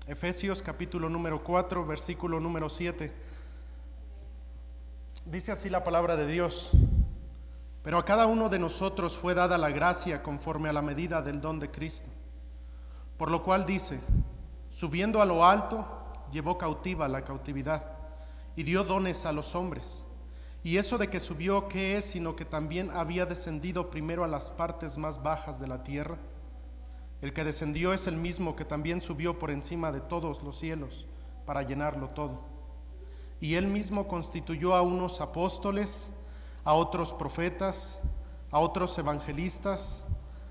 Efesios capítulo número 4, versículo número 7. Dice así la palabra de Dios: pero a cada uno de nosotros fue dada la gracia conforme a la medida del don de Cristo. Por lo cual dice: subiendo a lo alto, llevó cautiva la cautividad y dio dones a los hombres. Y eso de que subió, ¿qué es? Sino que también había descendido primero a las partes más bajas de la tierra. El que descendió es el mismo que también subió por encima de todos los cielos para llenarlo todo. Y él mismo constituyó a unos apóstoles, a otros profetas, a otros evangelistas,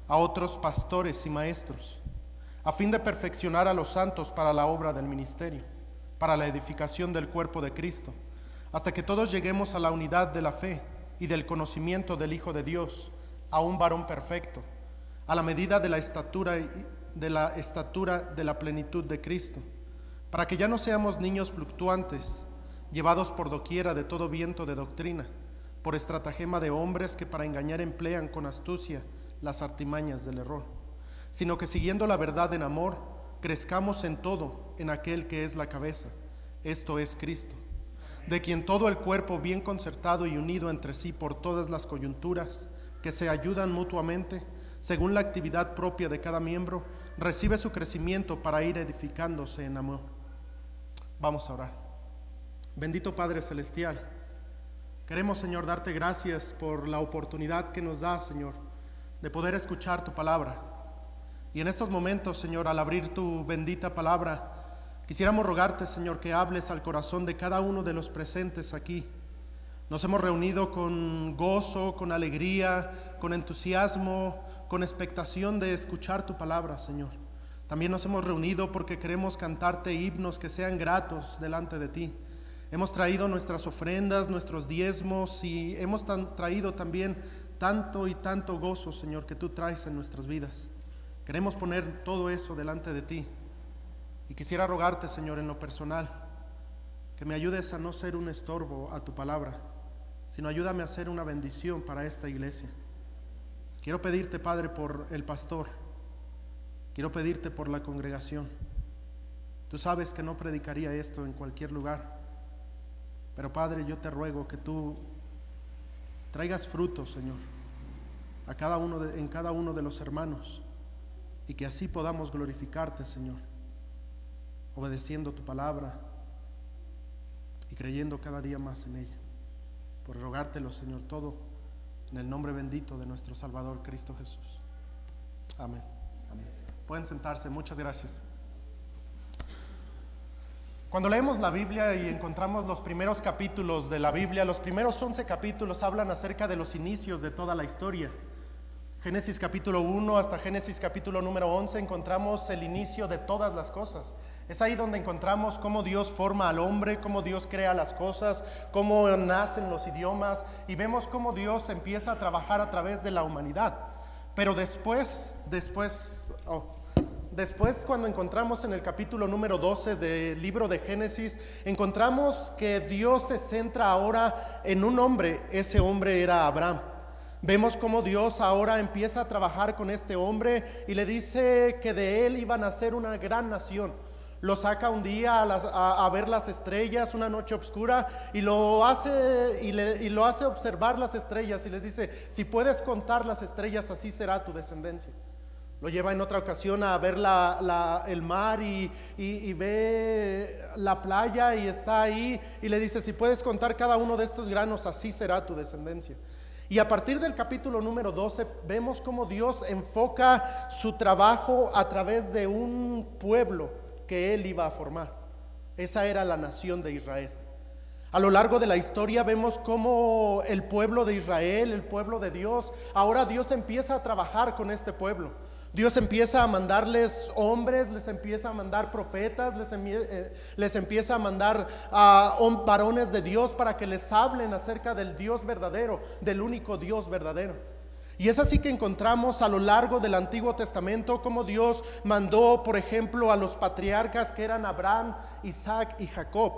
a otros pastores y maestros, a fin de perfeccionar a los santos para la obra del ministerio, para la edificación del cuerpo de Cristo, hasta que todos lleguemos a la unidad de la fe y del conocimiento del Hijo de Dios, a un varón perfecto, a la medida de la estatura de la plenitud de Cristo, para que ya no seamos niños fluctuantes, llevados por doquiera de todo viento de doctrina, por estratagema de hombres que para engañar emplean con astucia las artimañas del error, sino que siguiendo la verdad en amor, crezcamos en todo en aquel que es la cabeza, esto es Cristo, de quien todo el cuerpo, bien concertado y unido entre sí por todas las coyunturas, que se ayudan mutuamente, según la actividad propia de cada miembro, recibe su crecimiento para ir edificándose en amor. Vamos a orar. Bendito Padre Celestial, queremos, Señor, darte gracias por la oportunidad que nos da, Señor, de poder escuchar tu palabra. Y en estos momentos, Señor, al abrir tu bendita palabra, quisiéramos rogarte, Señor, que hables al corazón de cada uno de los presentes aquí. Nos hemos reunido con gozo, con alegría, con entusiasmo, con expectación de escuchar tu palabra, Señor. También nos hemos reunido porque queremos cantarte himnos que sean gratos delante de ti. Hemos traído nuestras ofrendas, nuestros diezmos, y hemos traído también tanto y tanto gozo, Señor, que tú traes en nuestras vidas. Queremos poner todo eso delante de ti. Y quisiera rogarte, Señor, en lo personal, que me ayudes a no ser un estorbo a tu palabra, sino ayúdame a ser una bendición para esta iglesia. Quiero pedirte, Padre, por el pastor. Quiero pedirte por la congregación. Tú sabes que no predicaría esto en cualquier lugar, pero, Padre, yo te ruego que tú traigas frutos, Señor, en cada uno de los hermanos, y que así podamos glorificarte, Señor, obedeciendo tu palabra y creyendo cada día más en ella. Por rogártelo, Señor, todo en el nombre bendito de nuestro Salvador Cristo Jesús. Amén. Amén. Pueden sentarse. Muchas gracias. Cuando leemos la Biblia y encontramos los primeros capítulos de la Biblia, los primeros 11 capítulos hablan acerca de los inicios de toda la historia. Génesis capítulo 1 hasta Génesis capítulo número 11 encontramos el inicio de todas las cosas. Es ahí donde encontramos cómo Dios forma al hombre, cómo Dios crea las cosas, cómo nacen los idiomas, y vemos cómo Dios empieza a trabajar a través de la humanidad. Pero después cuando encontramos en el capítulo número 12 del libro de Génesis, encontramos que Dios se centra ahora en un hombre. Ese hombre era Abraham. Vemos cómo Dios ahora empieza a trabajar con este hombre y le dice que de él iban a ser una gran nación. Lo saca un día a ver las estrellas, una noche oscura, y lo hace observar las estrellas y les dice: si puedes contar las estrellas, así será tu descendencia. Lo lleva en otra ocasión a ver el mar y ve la playa y está ahí, y le dice: si puedes contar cada uno de estos granos, así será tu descendencia. Y a partir del capítulo número 12 vemos cómo Dios enfoca su trabajo a través de un pueblo que él iba a formar. Esa era la nación de Israel. A lo largo de la historia vemos cómo el pueblo de Israel, el pueblo de Dios, ahora Dios empieza a trabajar con este pueblo. Dios empieza a mandarles hombres, les empieza a mandar profetas, les empieza a mandar varones de Dios para que les hablen acerca del Dios verdadero, del único Dios verdadero. Y es así que encontramos a lo largo del Antiguo Testamento cómo Dios mandó, por ejemplo, a los patriarcas que eran Abraham, Isaac y Jacob.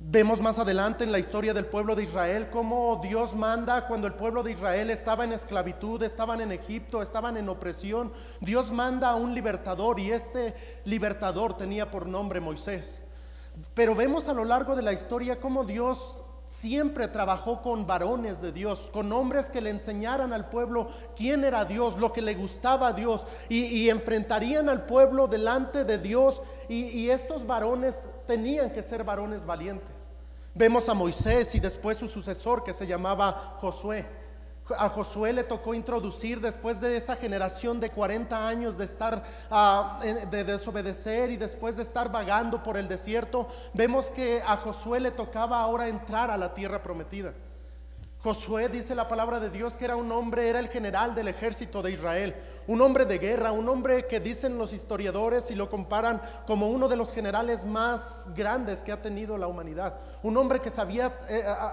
Vemos más adelante en la historia del pueblo de Israel cómo Dios manda cuando el pueblo de Israel estaba en esclavitud, estaban en Egipto, estaban en opresión. Dios manda a un libertador y este libertador tenía por nombre Moisés. Pero vemos a lo largo de la historia cómo Dios siempre trabajó con varones de Dios, con hombres que le enseñaran al pueblo quién era Dios, lo que le gustaba a Dios, y enfrentarían al pueblo delante de Dios, y estos varones tenían que ser varones valientes. Vemos a Moisés y después su sucesor, que se llamaba Josué. A Josué le tocó introducir, después de esa generación de 40 años de estar de desobedecer y después de estar vagando por el desierto, vemos que a Josué le tocaba ahora entrar a la tierra prometida. Josué, dice la palabra de Dios, que era un hombre, era el general del ejército de Israel, un hombre de guerra, un hombre que dicen los historiadores y lo comparan como uno de los generales más grandes que ha tenido la humanidad. Un hombre que sabía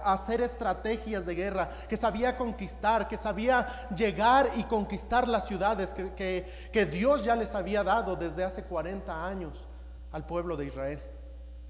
hacer estrategias de guerra, que sabía conquistar, que sabía llegar y conquistar las ciudades que Dios ya les había dado desde hace 40 años al pueblo de Israel.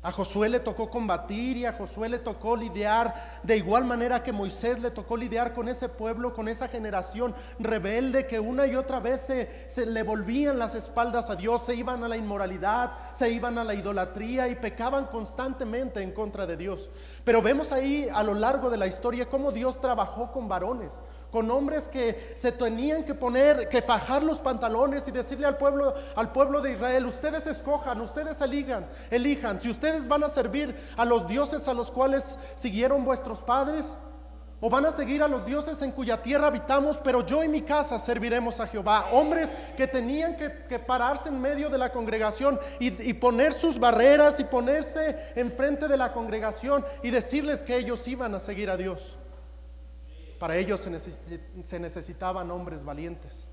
A Josué le tocó combatir y a Josué le tocó lidiar de igual manera que Moisés le tocó lidiar con ese pueblo, con esa generación rebelde que una y otra vez se le volvían las espaldas a Dios, se iban a la inmoralidad, se iban a la idolatría y pecaban constantemente en contra de Dios. Pero vemos ahí a lo largo de la historia cómo Dios trabajó con varones, con hombres que se tenían que poner, que fajar los pantalones y decirle al pueblo de Israel: ustedes escojan, ustedes elijan, si ustedes van a servir a los dioses a los cuales siguieron vuestros padres, o van a seguir a los dioses en cuya tierra habitamos, pero yo y mi casa serviremos a Jehová. Hombres que tenían que pararse en medio de la congregación y poner sus barreras y ponerse enfrente de la congregación y decirles que ellos iban a seguir a Dios. Para ello se necesitaban hombres valientes.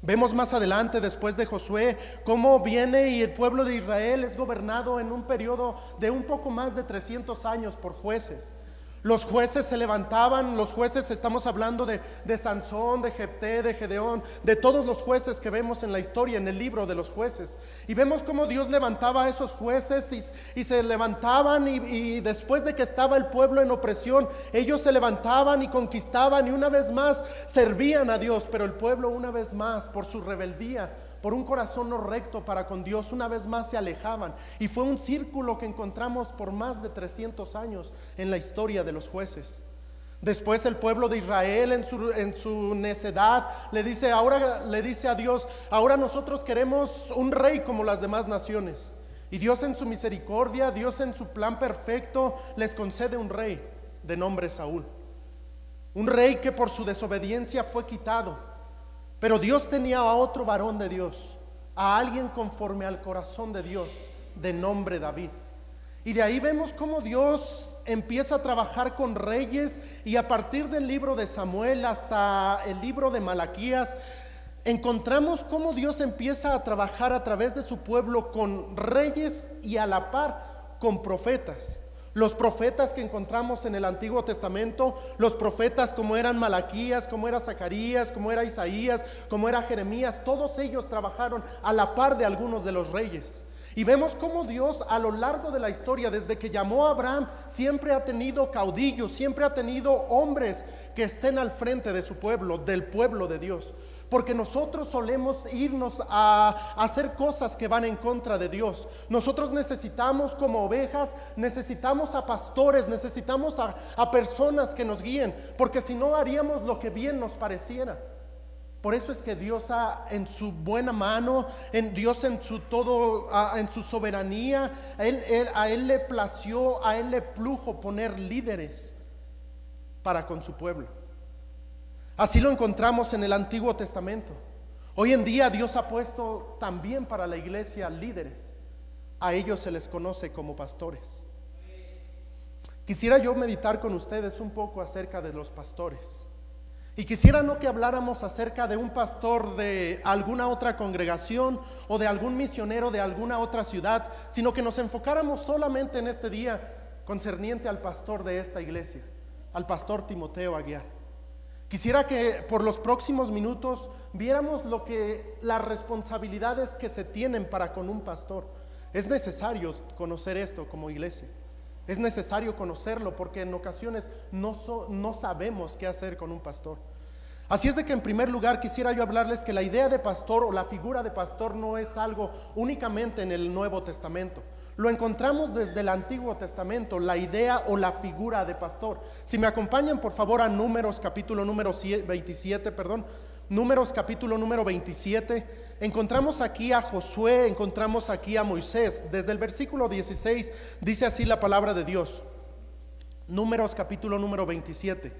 Vemos más adelante, después de Josué, cómo viene y el pueblo de Israel es gobernado en un periodo de un poco más de 300 años por jueces. Los jueces se levantaban, los jueces, estamos hablando de Sansón, de Jefté, de Gedeón, de todos los jueces que vemos en la historia, en el libro de los jueces. Y vemos cómo Dios levantaba a esos jueces y se levantaban y después de que estaba el pueblo en opresión, ellos se levantaban y conquistaban y una vez más servían a Dios. Pero el pueblo una vez más, por su rebeldía, por un corazón no recto para con Dios, una vez más se alejaban. Y fue un círculo que encontramos por más de 300 años en la historia de los jueces. Después el pueblo de Israel en su necedad le dice a Dios: ahora nosotros queremos un rey como las demás naciones. Y Dios en su misericordia, Dios en su plan perfecto les concede un rey de nombre Saúl. Un rey que por su desobediencia fue quitado. Pero Dios tenía a otro varón de Dios, a alguien conforme al corazón de Dios, de nombre David. Y de ahí vemos cómo Dios empieza a trabajar con reyes, y a partir del libro de Samuel hasta el libro de Malaquías, encontramos cómo Dios empieza a trabajar a través de su pueblo con reyes y a la par con profetas. Los profetas que encontramos en el Antiguo Testamento, los profetas como eran Malaquías, como era Zacarías, como era Isaías, como era Jeremías, todos ellos trabajaron a la par de algunos de los reyes. Y vemos cómo Dios a lo largo de la historia, desde que llamó a Abraham, siempre ha tenido caudillos, siempre ha tenido hombres que estén al frente de su pueblo, del pueblo de Dios. Porque nosotros solemos irnos a hacer cosas que van en contra de Dios. Nosotros necesitamos, como ovejas, necesitamos a pastores, necesitamos a personas que nos guíen, porque si no haríamos lo que bien nos pareciera. Por eso es que Dios en su buena mano, Dios en su soberanía, a Él le plació, a Él le plujo poner líderes para con su pueblo. Así lo encontramos en el Antiguo Testamento. Hoy en día Dios ha puesto también para la iglesia líderes. A ellos se les conoce como pastores. Quisiera yo meditar con ustedes un poco acerca de los pastores. Y quisiera no que habláramos acerca de un pastor de alguna otra congregación o de algún misionero de alguna otra ciudad, sino que nos enfocáramos solamente en este día concerniente al pastor de esta iglesia, al pastor Timoteo Aguiar. Quisiera que por los próximos minutos viéramos las responsabilidades que se tienen para con un pastor. Es necesario conocer esto como iglesia. Es necesario conocerlo porque en ocasiones no sabemos qué hacer con un pastor. Así es de que en primer lugar quisiera yo hablarles que la idea de pastor o la figura de pastor no es algo únicamente en el Nuevo Testamento. Lo encontramos desde el Antiguo Testamento, la idea o la figura de pastor. Si me acompañan por favor a Números capítulo número 27, Números capítulo número 27, encontramos aquí a Josué, encontramos aquí a Moisés. Desde el versículo 16 dice así la palabra de Dios. Números capítulo número 27.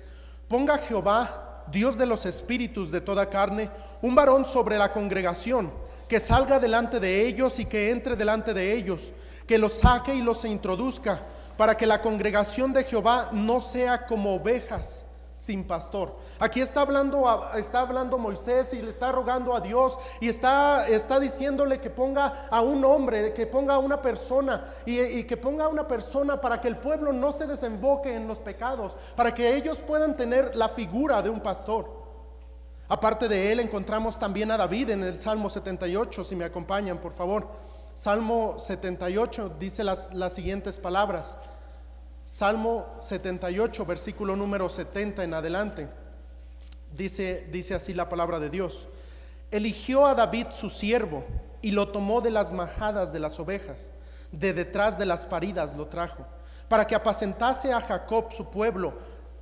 Ponga Jehová, Dios de los espíritus de toda carne, un varón sobre la congregación, que salga delante de ellos y que entre delante de ellos, que los saque y los introduzca, para que la congregación de Jehová no sea como ovejas sin pastor. Aquí está hablando Moisés y le está rogando a Dios y está diciéndole que ponga a un hombre, que ponga a una persona y que ponga a una persona para que el pueblo no se desemboque en los pecados, para que ellos puedan tener la figura de un pastor. Aparte de él encontramos también a David en el Salmo 78, si me acompañan por favor. Salmo 78 dice las siguientes palabras. Salmo 78, versículo número 70 en adelante. Dice así la palabra de Dios. Eligió a David su siervo y lo tomó de las majadas de las ovejas, de detrás de las paridas lo trajo, para que apacentase a Jacob su pueblo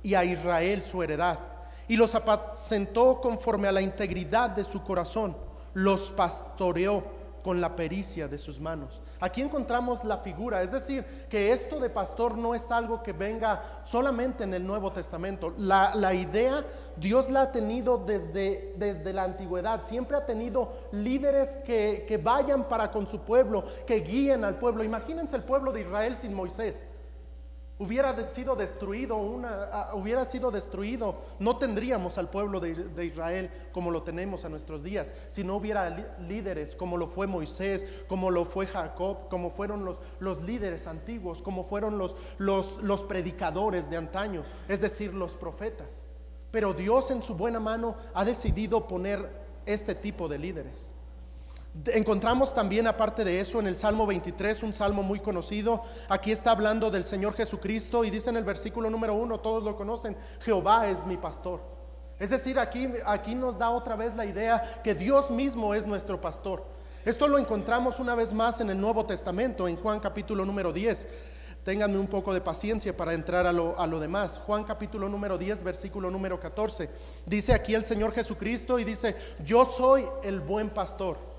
y a Israel su heredad. Y los apacentó conforme a la integridad de su corazón, los pastoreó con la pericia de sus manos. Aquí encontramos la figura, es decir, que esto de pastor no es algo que venga solamente en el Nuevo Testamento. La idea Dios la ha tenido desde la antigüedad. Siempre ha tenido líderes que vayan para con su pueblo, que guíen al pueblo. Imagínense el pueblo de Israel sin Moisés. Hubiera sido destruido, no tendríamos al pueblo de Israel como lo tenemos a nuestros días, si no hubiera líderes como lo fue Moisés, como lo fue Jacob, como fueron los líderes antiguos, como fueron los predicadores de antaño, es decir, los profetas. Pero Dios en su buena mano ha decidido poner este tipo de líderes. Encontramos también aparte de eso en el Salmo 23, un salmo muy conocido. Aquí está hablando del Señor Jesucristo y dice en el versículo número 1, todos lo conocen: Jehová es mi pastor. Es decir, aquí nos da otra vez la idea que Dios mismo es nuestro pastor. Esto lo encontramos una vez más en el Nuevo Testamento, en Juan capítulo número 10. Ténganme un poco de paciencia para entrar a lo demás. Juan capítulo número 10, versículo número 14. Dice aquí el Señor Jesucristo y dice: yo soy el buen pastor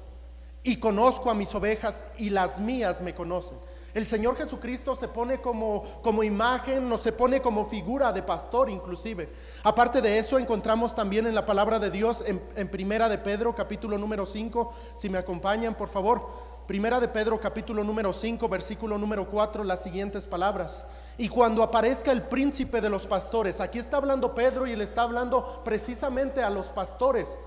y conozco a mis ovejas y las mías me conocen. El Señor Jesucristo se pone como imagen, no se pone como figura de pastor inclusive. Aparte de eso encontramos también en la palabra de Dios en Primera de Pedro capítulo número 5, si me acompañan por favor. Primera de Pedro capítulo número 5 versículo número 4, las siguientes palabras: y cuando aparezca el príncipe de los pastores. Aquí está hablando Pedro y le está hablando precisamente a los pastores.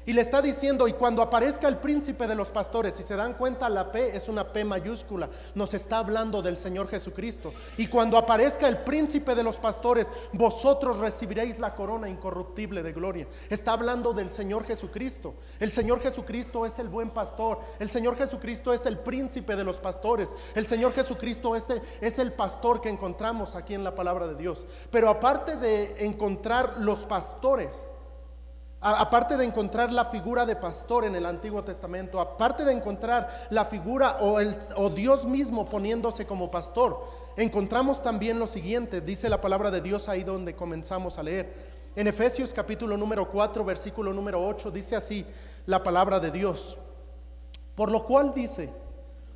Y le está diciendo: y cuando aparezca el príncipe de los pastores. Si se dan cuenta, la P es una P mayúscula. Nos está hablando del Señor Jesucristo. Y cuando aparezca el príncipe de los pastores, vosotros recibiréis la corona incorruptible de gloria. Está hablando del Señor Jesucristo. El Señor Jesucristo es el buen pastor. El Señor Jesucristo es el príncipe de los pastores. El Señor Jesucristo es el pastor que encontramos aquí en la palabra de Dios. Pero aparte de encontrar los pastores, aparte de encontrar la figura de pastor en el Antiguo Testamento, aparte de encontrar la figura o Dios mismo poniéndose como pastor, encontramos también lo siguiente. Dice la palabra de Dios ahí donde comenzamos a leer. En Efesios capítulo número 4 versículo número 8 dice así la palabra de Dios: por lo cual dice,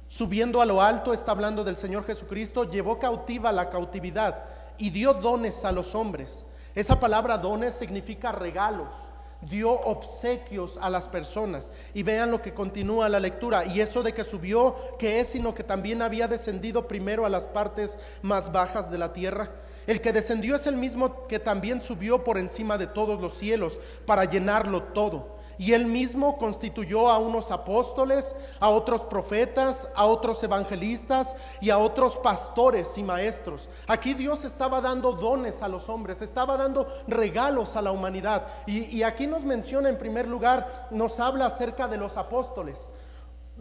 subiendo a lo alto, está hablando del Señor Jesucristo, llevó cautiva la cautividad y dio dones a los hombres. Esa palabra dones significa regalos. Dio obsequios a las personas. Y vean lo que continúa la lectura: y eso de que subió, ¿qué es? Sino que también había descendido primero a las partes más bajas de la tierra. El que descendió es el mismo que también subió por encima de todos los cielos para llenarlo todo. Y él mismo constituyó a unos apóstoles, a otros profetas, a otros evangelistas y a otros pastores y maestros. Aquí Dios estaba dando dones a los hombres, estaba dando regalos a la humanidad. Y aquí nos menciona en primer lugar, nos habla acerca de los apóstoles.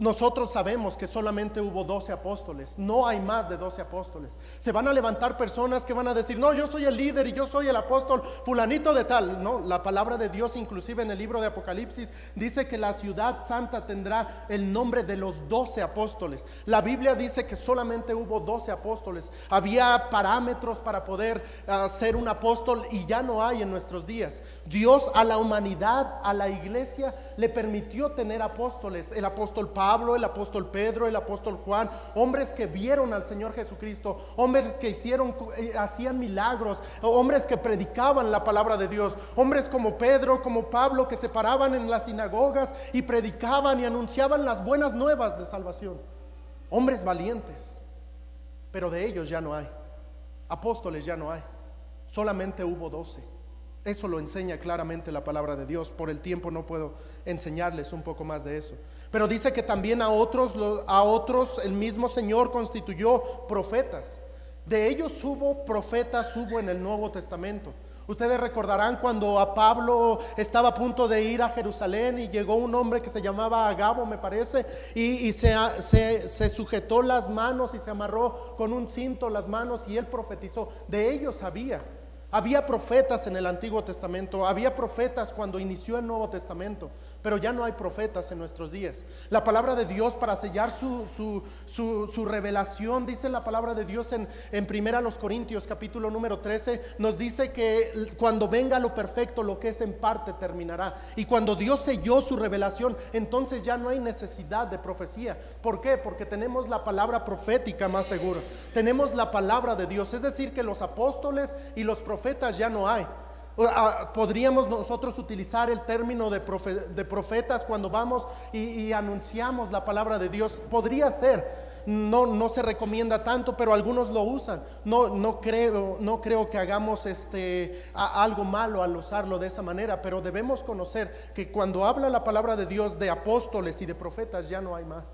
Nosotros sabemos que solamente hubo 12 apóstoles, no hay más de 12 apóstoles. Se van a levantar personas que van a decir, no, yo soy el líder y yo soy el apóstol fulanito de tal. No, la palabra de Dios inclusive en el libro de Apocalipsis dice que la ciudad santa tendrá el nombre de los 12 apóstoles. La Biblia dice que solamente hubo 12 apóstoles. Había parámetros para poder ser un apóstol y ya no hay en nuestros días. Dios a la humanidad, a la iglesia, le permitió tener apóstoles. El apóstol Pablo, el apóstol Pedro, el apóstol Juan, hombres que vieron al Señor Jesucristo, hombres que hacían milagros, hombres que predicaban la palabra de Dios, hombres como Pedro, como Pablo, que se paraban en las sinagogas y predicaban y anunciaban las buenas nuevas de salvación. Hombres valientes, pero de ellos ya no hay. Apóstoles ya no hay, solamente hubo 12. Eso lo enseña claramente la palabra de Dios. Por el tiempo no puedo enseñarles un poco más de eso. Pero dice que también a otros el mismo Señor constituyó profetas. De ellos hubo profetas, hubo en el Nuevo Testamento. Ustedes recordarán cuando a Pablo estaba a punto de ir a Jerusalén y llegó un hombre que se llamaba Agabo, me parece, y se sujetó las manos y se amarró con un cinto las manos y él profetizó. De ellos había profetas en el Antiguo Testamento, había profetas cuando inició el Nuevo Testamento, pero ya no hay profetas en nuestros días. La palabra de Dios, para sellar su revelación, dice la palabra de Dios en 1 Corintios capítulo número 13, nos dice que cuando venga lo perfecto, lo que es en parte terminará. Y cuando Dios selló su revelación, entonces ya no hay necesidad de profecía. ¿Por qué? Porque tenemos la palabra profética más segura, tenemos la palabra de Dios. Es decir, que los apóstoles y los profetas ya no hay. Podríamos nosotros utilizar el término de profetas cuando vamos y anunciamos la palabra de Dios. Podría ser, no se recomienda tanto, pero algunos lo usan. No creo que hagamos algo malo al usarlo de esa manera, pero debemos conocer que cuando habla la palabra de Dios de apóstoles y de profetas ya no hay más.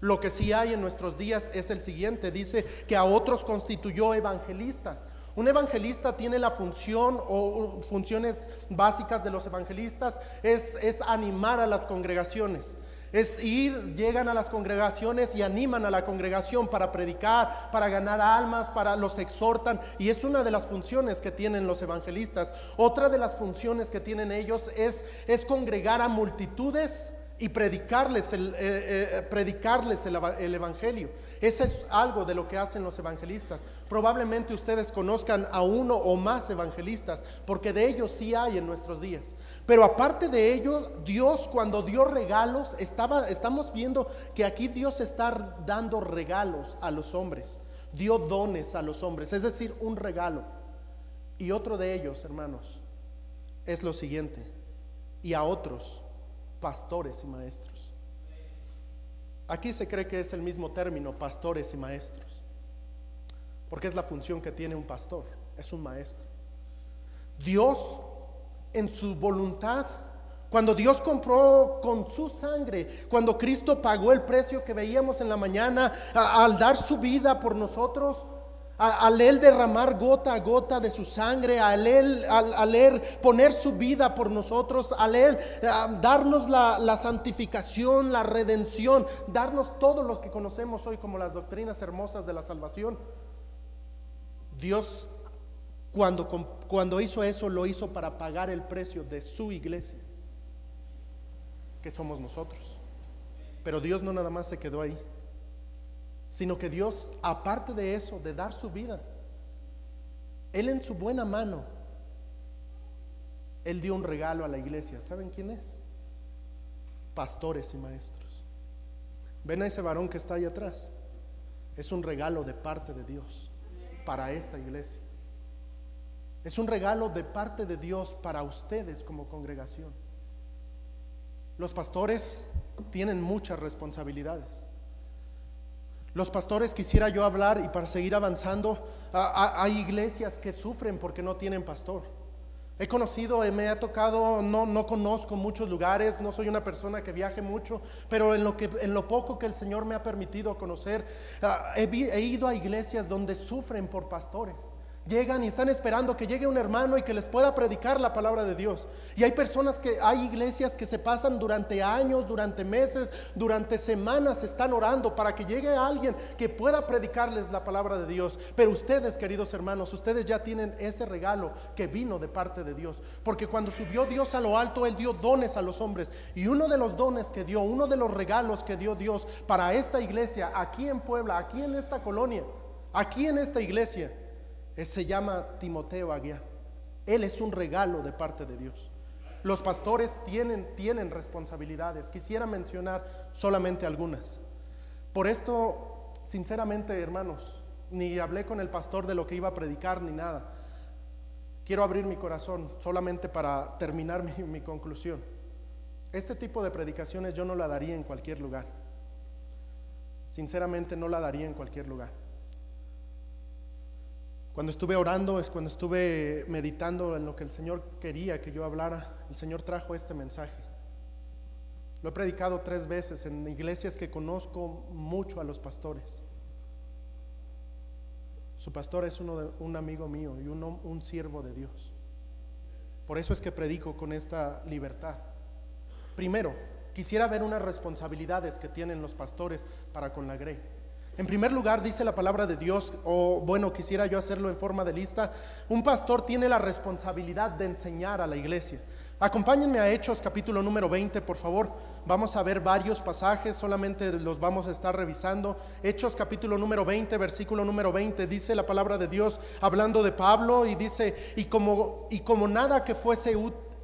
Lo que sí hay en nuestros días es el siguiente: dice que a otros constituyó evangelistas. Un evangelista tiene la función o funciones básicas de los evangelistas es animar a las congregaciones. Llegan a las congregaciones y animan a la congregación para predicar, para ganar almas, los exhortan, y es una de las funciones que tienen los evangelistas. Otra de las funciones que tienen ellos es congregar a multitudes y predicarles el evangelio. Ese es algo de lo que hacen los evangelistas. Probablemente ustedes conozcan a uno o más evangelistas, porque de ellos sí hay en nuestros días. Pero aparte de ello, Dios, cuando dio regalos, estamos viendo que aquí Dios está dando regalos a los hombres. Dio dones a los hombres, es decir, un regalo. Y otro de ellos, hermanos, es lo siguiente: y a otros pastores y maestros. Aquí se cree que es el mismo término, pastores y maestros, porque es la función que tiene un pastor, es un maestro. Dios, en su voluntad, cuando Dios compró con su sangre, cuando Cristo pagó el precio que veíamos en la mañana, al dar su vida por nosotros, al él derramar gota a gota de su sangre, al él poner su vida por nosotros, al él darnos la santificación, la redención, darnos todo lo que conocemos hoy como las doctrinas hermosas de la salvación. Dios, cuando hizo eso, lo hizo para pagar el precio de su iglesia, que somos nosotros. Pero Dios no nada más se quedó ahí, sino que Dios, aparte de eso, de dar su vida, Él en su buena mano, Él dio un regalo a la iglesia. ¿Saben quién es? Pastores y maestros. ¿Ven a ese varón que está ahí atrás? Es un regalo de parte de Dios para esta iglesia. Es un regalo de parte de Dios para ustedes como congregación. Los pastores tienen muchas responsabilidades. Los pastores, quisiera yo hablar, y para seguir avanzando, hay iglesias que sufren porque no tienen pastor. He conocido, me ha tocado, no conozco muchos lugares, no soy una persona que viaje mucho, pero en lo poco que el Señor me ha permitido conocer, he ido a iglesias donde sufren por pastores. Llegan y están esperando que llegue un hermano y que les pueda predicar la palabra de Dios. Y hay hay iglesias que se pasan durante años, durante meses, durante semanas, están orando para que llegue alguien que pueda predicarles la palabra de Dios. Pero ustedes, queridos hermanos, ustedes ya tienen ese regalo que vino de parte de Dios. Porque cuando subió Dios a lo alto, Él dio dones a los hombres. Y uno de los dones que dio, uno de los regalos que dio Dios para esta iglesia, aquí en Puebla, aquí en esta colonia, aquí en esta iglesia, se llama Timoteo Aguiar. Él es un regalo de parte de Dios. Los pastores tienen responsabilidades. Quisiera mencionar solamente algunas. Por esto, sinceramente, hermanos, ni hablé con el pastor de lo que iba a predicar ni nada. Quiero abrir mi corazón solamente para terminar mi conclusión. Este tipo de predicaciones yo no la daría en cualquier lugar. Sinceramente no la daría en cualquier lugar. Cuando estuve orando, es cuando estuve meditando en lo que el Señor quería que yo hablara, el Señor trajo este mensaje. Lo he predicado 3 veces en iglesias que conozco mucho a los pastores. Su pastor es un amigo mío y un siervo de Dios. Por eso es que predico con esta libertad. Primero, quisiera ver unas responsabilidades que tienen los pastores para con la grey. En primer lugar, dice la palabra de Dios, quisiera yo hacerlo en forma de lista. Un pastor tiene la responsabilidad de enseñar a la iglesia. Acompáñenme a Hechos capítulo número 20, por favor. Vamos a ver varios pasajes, solamente los vamos a estar revisando. Hechos capítulo número 20, versículo número 20, dice la palabra de Dios, hablando de Pablo, y dice: y como nada que fuese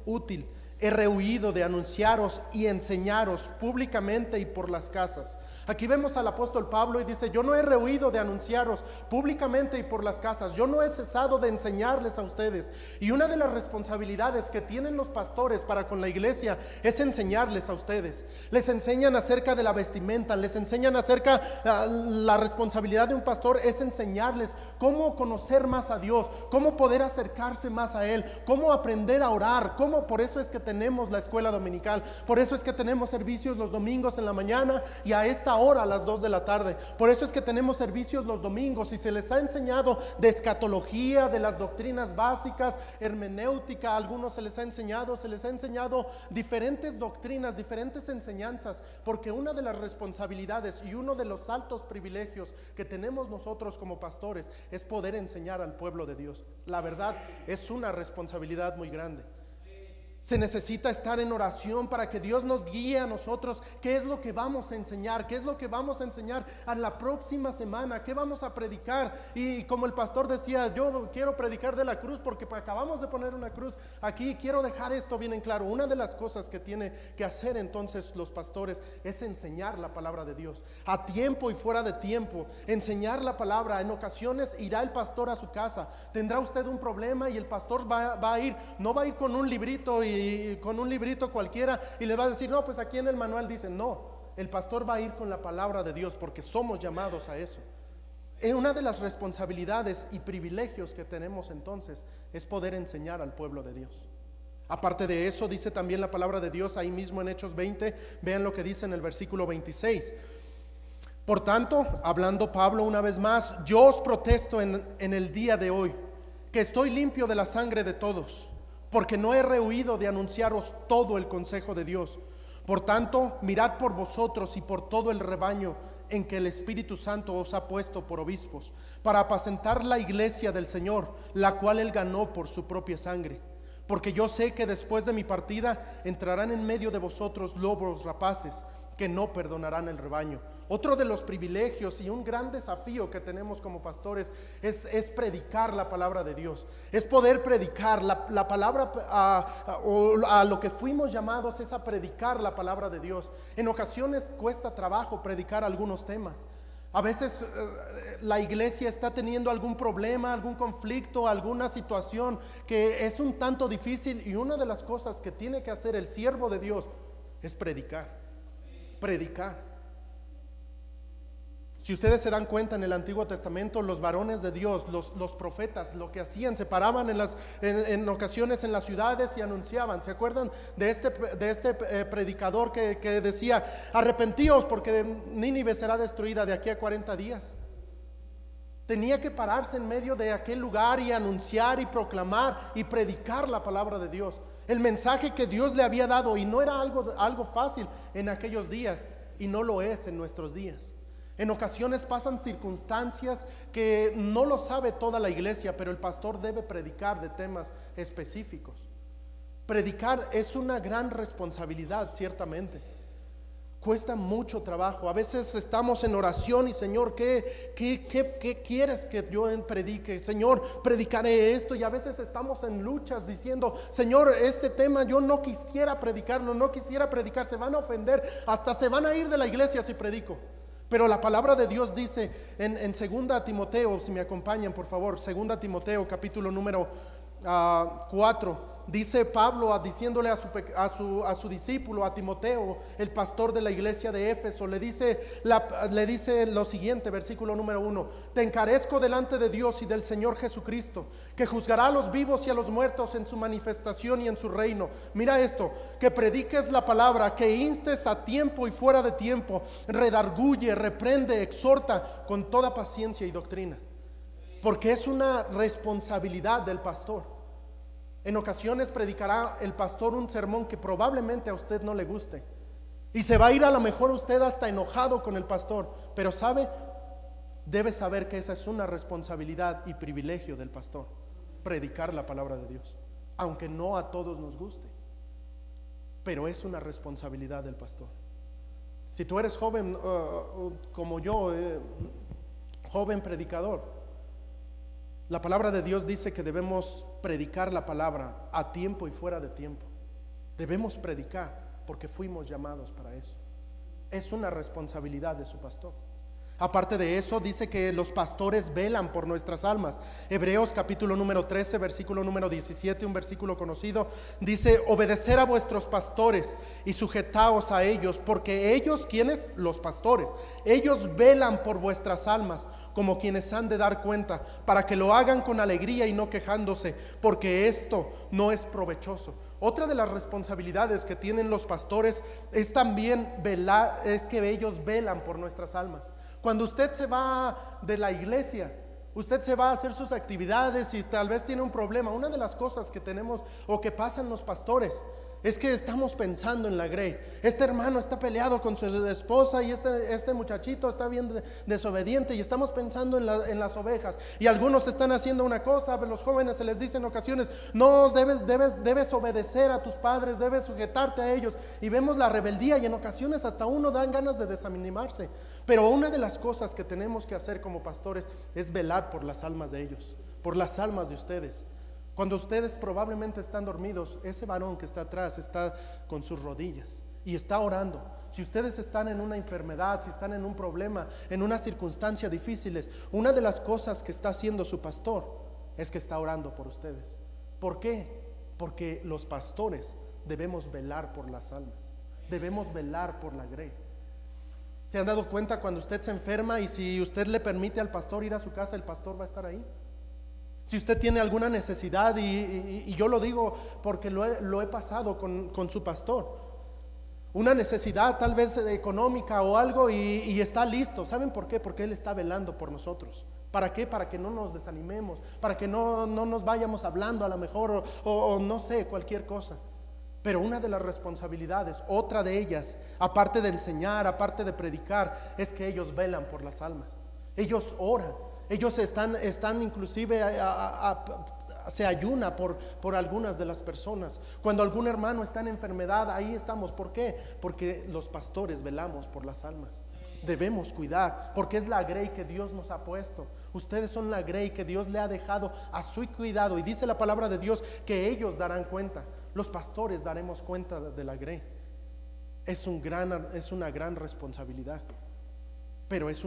útil, he rehuido de anunciaros y enseñaros públicamente y por las casas. Aquí vemos al apóstol Pablo y dice: yo no he rehuido de anunciaros públicamente y por las casas. Yo no he cesado de enseñarles a ustedes. Y una de las responsabilidades que tienen los pastores para con la iglesia es enseñarles a ustedes. Les enseñan acerca de la vestimenta, les enseñan acerca, la responsabilidad de un pastor es enseñarles cómo conocer más a Dios, cómo poder acercarse más a Él, cómo aprender a orar, por eso es que tenemos la escuela dominical, por eso es que tenemos servicios los domingos en la mañana y a esta hora a las 2 de la tarde. Por eso es que tenemos servicios los domingos y se les ha enseñado de escatología, de las doctrinas básicas, hermenéutica. A algunos se les ha enseñado diferentes doctrinas, diferentes enseñanzas, porque una de las responsabilidades y uno de los altos privilegios que tenemos nosotros como pastores es poder enseñar al pueblo de Dios. La verdad, es una responsabilidad muy grande. Se necesita estar en oración para que Dios nos guíe a nosotros. ¿Qué es lo que vamos a enseñar? ¿Qué es lo que vamos a enseñar a la próxima semana? ¿Qué vamos a predicar? Y como el pastor decía, yo quiero predicar de la cruz porque acabamos de poner una cruz aquí. Quiero dejar esto bien en claro. Una de las cosas que tiene que hacer entonces los pastores es enseñar la palabra de Dios a tiempo y fuera de tiempo. Enseñar la palabra. En ocasiones irá el pastor a su casa, tendrá usted un problema y el pastor va a ir, no va a ir con un librito y con un librito cualquiera y le va a decir: no, pues aquí en el manual dice. No, el pastor va a ir con la palabra de Dios, porque somos llamados a eso. Una de las responsabilidades y privilegios que tenemos entonces es poder enseñar al pueblo de Dios. Aparte de eso, dice también la palabra de Dios ahí mismo en Hechos 20. Vean lo que dice en el versículo 26. Por tanto, hablando Pablo una vez más, yo os protesto en el día de hoy que estoy limpio de la sangre de todos, porque no he rehuido de anunciaros todo el consejo de Dios. Por tanto, mirad por vosotros y por todo el rebaño en que el Espíritu Santo os ha puesto por obispos, para apacentar la iglesia del Señor, la cual Él ganó por su propia sangre. Porque yo sé que después de mi partida entrarán en medio de vosotros lobos rapaces, que no perdonarán el rebaño. Otro de los privilegios y un gran desafío que tenemos como pastores es predicar la palabra de Dios. Es poder predicar la palabra, a lo que fuimos llamados es a predicar la palabra de Dios. En ocasiones cuesta trabajo predicar algunos temas. A veces la iglesia está teniendo algún problema, algún conflicto, alguna situación que es un tanto difícil, y una de las cosas que tiene que hacer el siervo de Dios es predicar. Si ustedes se dan cuenta, en el Antiguo Testamento los varones de Dios, los profetas, lo que hacían, se paraban en ocasiones en las ciudades y anunciaban. ¿Se acuerdan de este predicador que decía: arrepentíos porque Nínive será destruida de aquí a 40 días? Tenía que pararse en medio de aquel lugar y anunciar y proclamar y predicar la palabra de Dios. El mensaje que Dios le había dado, y no era algo fácil en aquellos días, y no lo es en nuestros días. En ocasiones pasan circunstancias que no lo sabe toda la iglesia, pero el pastor debe predicar de temas específicos. Predicar es una gran responsabilidad, ciertamente. Cuesta mucho trabajo. A veces estamos en oración y Señor, ¿qué quieres que yo predique? Señor, predicaré esto. Y a veces estamos en luchas diciendo, Señor, este tema yo no quisiera predicarlo, no quisiera predicar. Se van a ofender, hasta se van a ir de la iglesia si predico. Pero la palabra de Dios dice en 2 Timoteo, si me acompañan por favor, 2 Timoteo capítulo número 4. Dice Pablo diciéndole a su discípulo, a Timoteo, el pastor de la iglesia de Éfeso, le dice lo siguiente, versículo número 1: te encarezco delante de Dios y del Señor Jesucristo, que juzgará a los vivos y a los muertos en su manifestación y en su reino. Mira esto: que prediques la palabra, que instes a tiempo y fuera de tiempo, redarguye, reprende, exhorta con toda paciencia y doctrina. Porque es una responsabilidad del pastor. En ocasiones predicará el pastor un sermón que probablemente a usted no le guste, y se va a ir a lo mejor usted hasta enojado con el pastor, pero debe saber que esa es una responsabilidad y privilegio del pastor, predicar la palabra de Dios, aunque no a todos nos guste, pero es una responsabilidad del pastor. Si tú eres joven como yo, joven predicador, la palabra de Dios dice que debemos predicar la palabra a tiempo y fuera de tiempo. Debemos predicar porque fuimos llamados para eso. Es una responsabilidad de su pastor. Aparte de eso, dice que los pastores velan por nuestras almas. Hebreos capítulo número 13, versículo número 17, un versículo conocido, dice: obedecer a vuestros pastores y sujetaos a ellos, porque ellos, ¿quiénes? Los pastores. Ellos velan por vuestras almas, como quienes han de dar cuenta, para que lo hagan con alegría y no quejándose, porque esto no es provechoso. Otra de las responsabilidades que tienen los pastores es también velar, es que ellos velan por nuestras almas. Cuando usted se va de la iglesia, usted se va a hacer sus actividades y tal vez tiene un problema. Una de las cosas que tenemos o que pasan los pastores es que estamos pensando en la grey. Este hermano está peleado con su esposa y este muchachito está bien desobediente, y estamos pensando en las ovejas. Y algunos están haciendo una cosa, los jóvenes se les dice en ocasiones: no, debes obedecer a tus padres, debes sujetarte a ellos. Y vemos la rebeldía, y en ocasiones hasta uno dan ganas de desanimarse. Pero una de las cosas que tenemos que hacer como pastores es velar por las almas de ellos, por las almas de ustedes. Cuando ustedes probablemente están dormidos, ese varón que está atrás está con sus rodillas y está orando. Si ustedes están en una enfermedad, si están en un problema, en una circunstancia difíciles, una de las cosas que está haciendo su pastor es que está orando por ustedes. ¿Por qué? Porque los pastores debemos velar por las almas, debemos velar por la grey. ¿Se han dado cuenta cuando usted se enferma y si usted le permite al pastor ir a su casa, el pastor va a estar ahí? Si usted tiene alguna necesidad, y yo lo digo porque lo he pasado con su pastor, una necesidad tal vez económica o algo, y está listo. ¿Saben por qué? Porque Él está velando por nosotros. ¿Para qué? Para que no nos desanimemos, para que no nos vayamos hablando a lo mejor o no sé, cualquier cosa. Pero una de las responsabilidades, otra de ellas, aparte de enseñar, aparte de predicar, es que ellos velan por las almas. Ellos oran. Ellos están inclusive se ayuna por algunas de las personas. Cuando algún hermano está en enfermedad, ahí estamos. ¿Por qué? Porque los pastores velamos por las almas. Debemos cuidar, porque es la grey que Dios nos ha puesto. Ustedes son la grey que Dios le ha dejado a su cuidado, y dice la palabra de Dios que ellos darán cuenta. Los pastores daremos cuenta de la grey. Es una gran responsabilidad. Pero es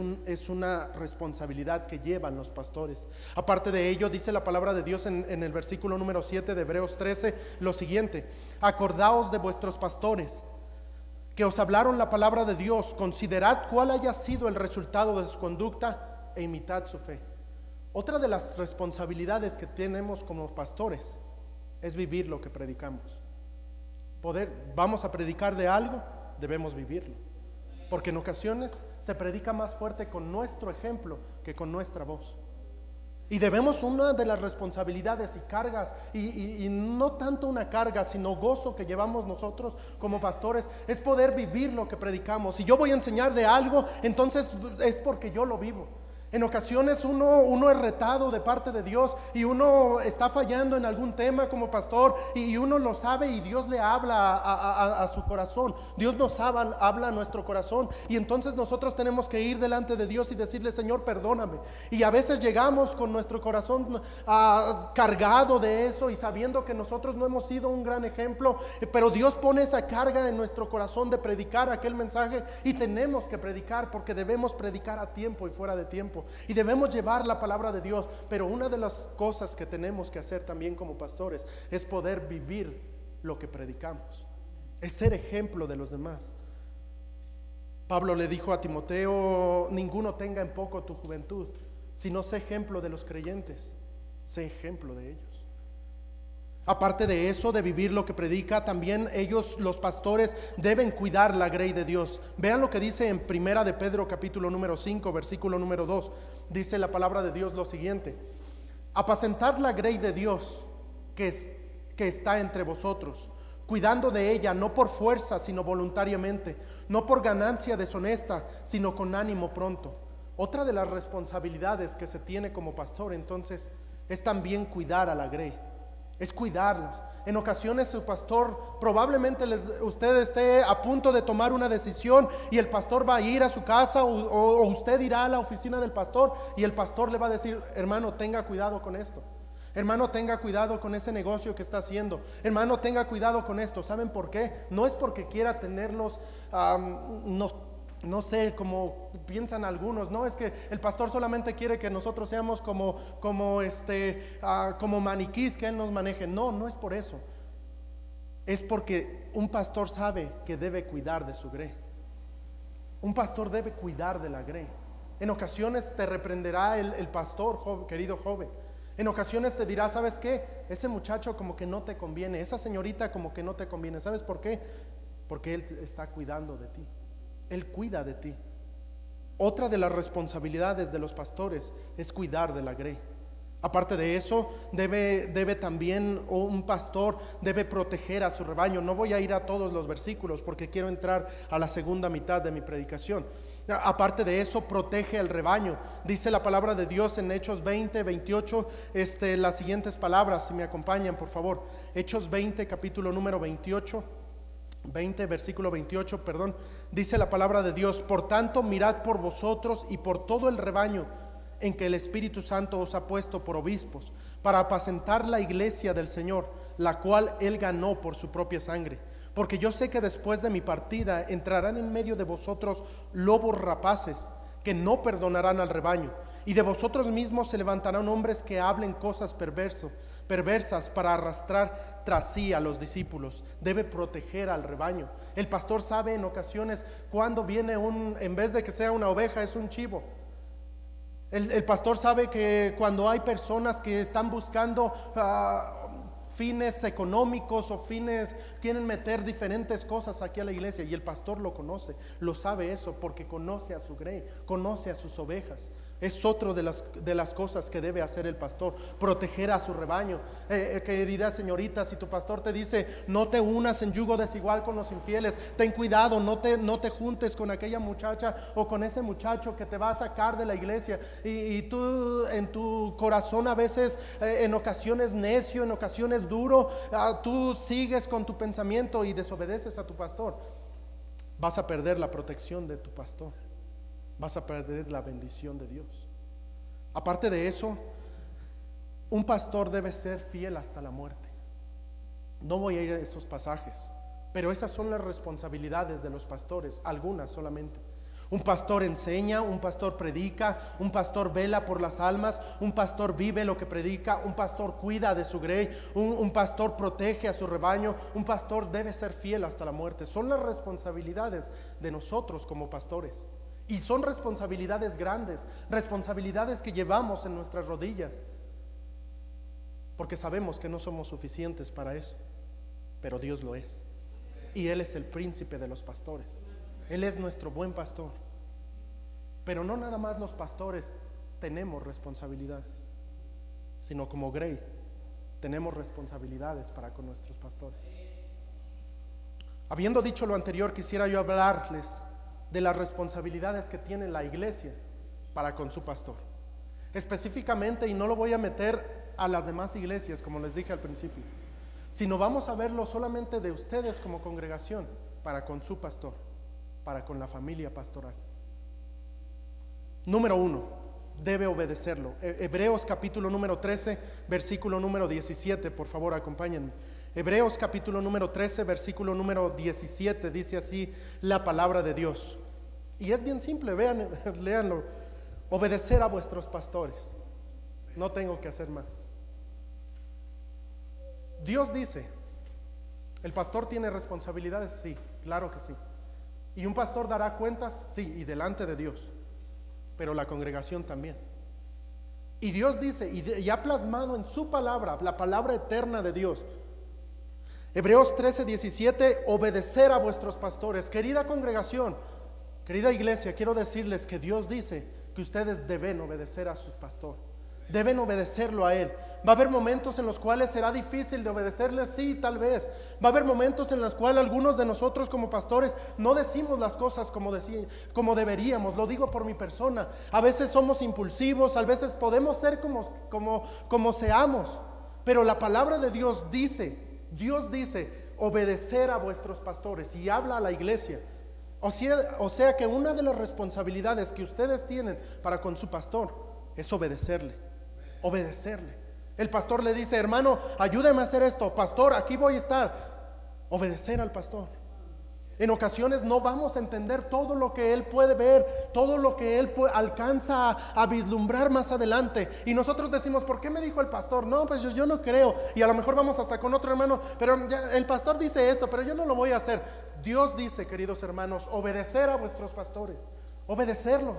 una responsabilidad que llevan los pastores. Aparte de ello, dice la palabra de Dios en el versículo número 7 de Hebreos 13 lo siguiente: acordaos de vuestros pastores que os hablaron la palabra de Dios, considerad cuál haya sido el resultado de su conducta e imitad su fe. Otra de las responsabilidades que tenemos como pastores es vivir lo que predicamos. Vamos a predicar de algo, debemos vivirlo. Porque en ocasiones se predica más fuerte con nuestro ejemplo que con nuestra voz. Y debemos, una de las responsabilidades y cargas, y no tanto una carga, sino gozo que llevamos nosotros como pastores, es poder vivir lo que predicamos. Si yo voy a enseñar de algo, entonces es porque yo lo vivo. En ocasiones uno es retado de parte de Dios y uno está fallando en algún tema como pastor, y uno lo sabe, y Dios le habla a su corazón. Dios nos habla a nuestro corazón, y entonces nosotros tenemos que ir delante de Dios y decirle: Señor, perdóname. Y a veces llegamos con nuestro corazón cargado de eso, y sabiendo que nosotros no hemos sido un gran ejemplo, pero Dios pone esa carga en nuestro corazón de predicar aquel mensaje, y tenemos que predicar, porque debemos predicar a tiempo y fuera de tiempo. Y debemos llevar la palabra de Dios. Pero una de las cosas que tenemos que hacer también como pastores es poder vivir lo que predicamos, es ser ejemplo de los demás. Pablo le dijo a Timoteo: ninguno tenga en poco tu juventud, sino sé ejemplo de los creyentes, sé ejemplo de ellos. Aparte de eso, de vivir lo que predica, también ellos, los pastores, deben cuidar la grey de Dios. Vean lo que dice en Primera de Pedro capítulo número 5 versículo número 2. Dice la palabra de Dios lo siguiente: apacentar la grey de Dios que está entre vosotros, cuidando de ella, no por fuerza, sino voluntariamente, no por ganancia deshonesta, sino con ánimo pronto. Otra de las responsabilidades que se tiene como pastor, entonces, es también cuidar a la grey, es cuidarlos. En ocasiones su pastor, probablemente usted esté a punto de tomar una decisión, y el pastor va a ir a su casa, o usted irá a la oficina del pastor, y el pastor le va a decir: hermano, tenga cuidado con esto. Hermano, tenga cuidado con ese negocio que está haciendo. Hermano, tenga cuidado con esto. ¿Saben por qué? No es porque quiera tenerlos, no sé, como piensan algunos. No, es que el pastor solamente quiere que nosotros seamos como maniquís, que él nos maneje. No, no es por eso. Es porque un pastor sabe que debe cuidar de su grey. Un pastor debe cuidar de la grey. En ocasiones te reprenderá el pastor, querido joven. En ocasiones te dirá: ¿sabes qué? Ese muchacho como que no te conviene, esa señorita como que no te conviene. ¿Sabes por qué? Porque él está cuidando de ti. Él cuida de ti. Otra de las responsabilidades de los pastores es cuidar de la grey. Aparte de eso, debe también, un pastor debe proteger a su rebaño. No voy a ir a todos los versículos porque quiero entrar a la segunda mitad de mi predicación. Aparte de eso, protege al rebaño. Dice la palabra de Dios en Hechos 20, 28, las siguientes palabras, si me acompañan por favor. Hechos 20, capítulo número 20, versículo 28, perdón. Dice la palabra de Dios: por tanto, mirad por vosotros y por todo el rebaño en que el Espíritu Santo os ha puesto por obispos, para apacentar la iglesia del Señor, la cual él ganó por su propia sangre. Porque yo sé que después de mi partida entrarán en medio de vosotros lobos rapaces, que no perdonarán al rebaño, y de vosotros mismos se levantarán hombres que hablen cosas perversas para arrastrar tras sí a los discípulos. Debe proteger al rebaño. El pastor sabe en ocasiones cuando viene en vez de que sea una oveja, es un chivo. El pastor sabe que cuando hay personas que están buscando fines económicos o quieren meter diferentes cosas aquí a la iglesia, y el pastor lo conoce, lo sabe eso, porque conoce a su grey, conoce a sus ovejas. Es otro de las cosas que debe hacer el pastor: proteger a su rebaño. Querida señorita, si tu pastor te dice: no te unas en yugo desigual con los infieles, ten cuidado, no te juntes con aquella muchacha o con ese muchacho que te va a sacar de la iglesia, y tú en tu corazón a veces, en ocasiones necio, en ocasiones duro, tú sigues con tu pensamiento y desobedeces a tu pastor, vas a perder la protección de tu pastor, vas a perder la bendición de Dios. Aparte de eso, un pastor debe ser fiel hasta la muerte. No voy a ir a esos pasajes, pero esas son las responsabilidades de los pastores, algunas solamente. Un pastor enseña, un pastor predica, un pastor vela por las almas, un pastor vive lo que predica, un pastor cuida de su grey, un pastor protege a su rebaño, un pastor debe ser fiel hasta la muerte. Son las responsabilidades de nosotros como pastores, y son responsabilidades grandes, responsabilidades que llevamos en nuestras rodillas, porque sabemos que no somos suficientes para eso, pero Dios lo es, y Él es el príncipe de los pastores. Él es nuestro buen pastor. Pero no nada más los pastores tenemos responsabilidades. sino como Grey tenemos responsabilidades para con nuestros pastores. Habiendo dicho lo anterior, quisiera yo hablarles de las responsabilidades que tiene la iglesia para con su pastor. Específicamente, y no lo voy a meter a las demás iglesias como les dije al principio, sino vamos a verlo solamente de ustedes como congregación para con su pastor, para con la familia pastoral. Número 1, debe obedecerlo. Hebreos capítulo número 13, versículo número 17, por favor acompáñenme. Hebreos capítulo número 13, versículo número 17, dice así la palabra de Dios. Y es bien simple, vean, léanlo. Obedecer a vuestros pastores. No tengo que hacer más. Dios dice, ¿el pastor tiene responsabilidades? Sí, claro que sí. ¿Y un pastor dará cuentas? Sí, y delante de Dios. Pero la congregación también. Y Dios dice, y ha plasmado en su palabra, la palabra eterna de Dios. Hebreos 13, 17, obedecer a vuestros pastores. Querida congregación, querida iglesia, quiero decirles que Dios dice que ustedes deben obedecer a sus pastores. Deben obedecerlo a Él. Va a haber momentos en los cuales será difícil de obedecerle, sí, tal vez. Va a haber momentos en los cuales algunos de nosotros como pastores no decimos las cosas como deberíamos. Lo digo por mi persona. A veces somos impulsivos, a veces podemos ser como seamos. Pero la palabra de Dios dice, obedecer a vuestros pastores, y habla a la iglesia. O sea que una de las responsabilidades que ustedes tienen para con su pastor es obedecerle. El pastor le dice, hermano, ayúdame a hacer esto. Pastor, aquí voy a estar. Obedecer al pastor. En ocasiones no vamos a entender todo lo que él puede ver, todo lo que él alcanza a vislumbrar más adelante. Y nosotros decimos, ¿por qué me dijo el pastor? No, pues yo no creo. Y a lo mejor vamos hasta con otro hermano, pero ya, el pastor dice esto, pero yo no lo voy a hacer. Dios dice, queridos hermanos, obedecer a vuestros pastores, obedecerlos.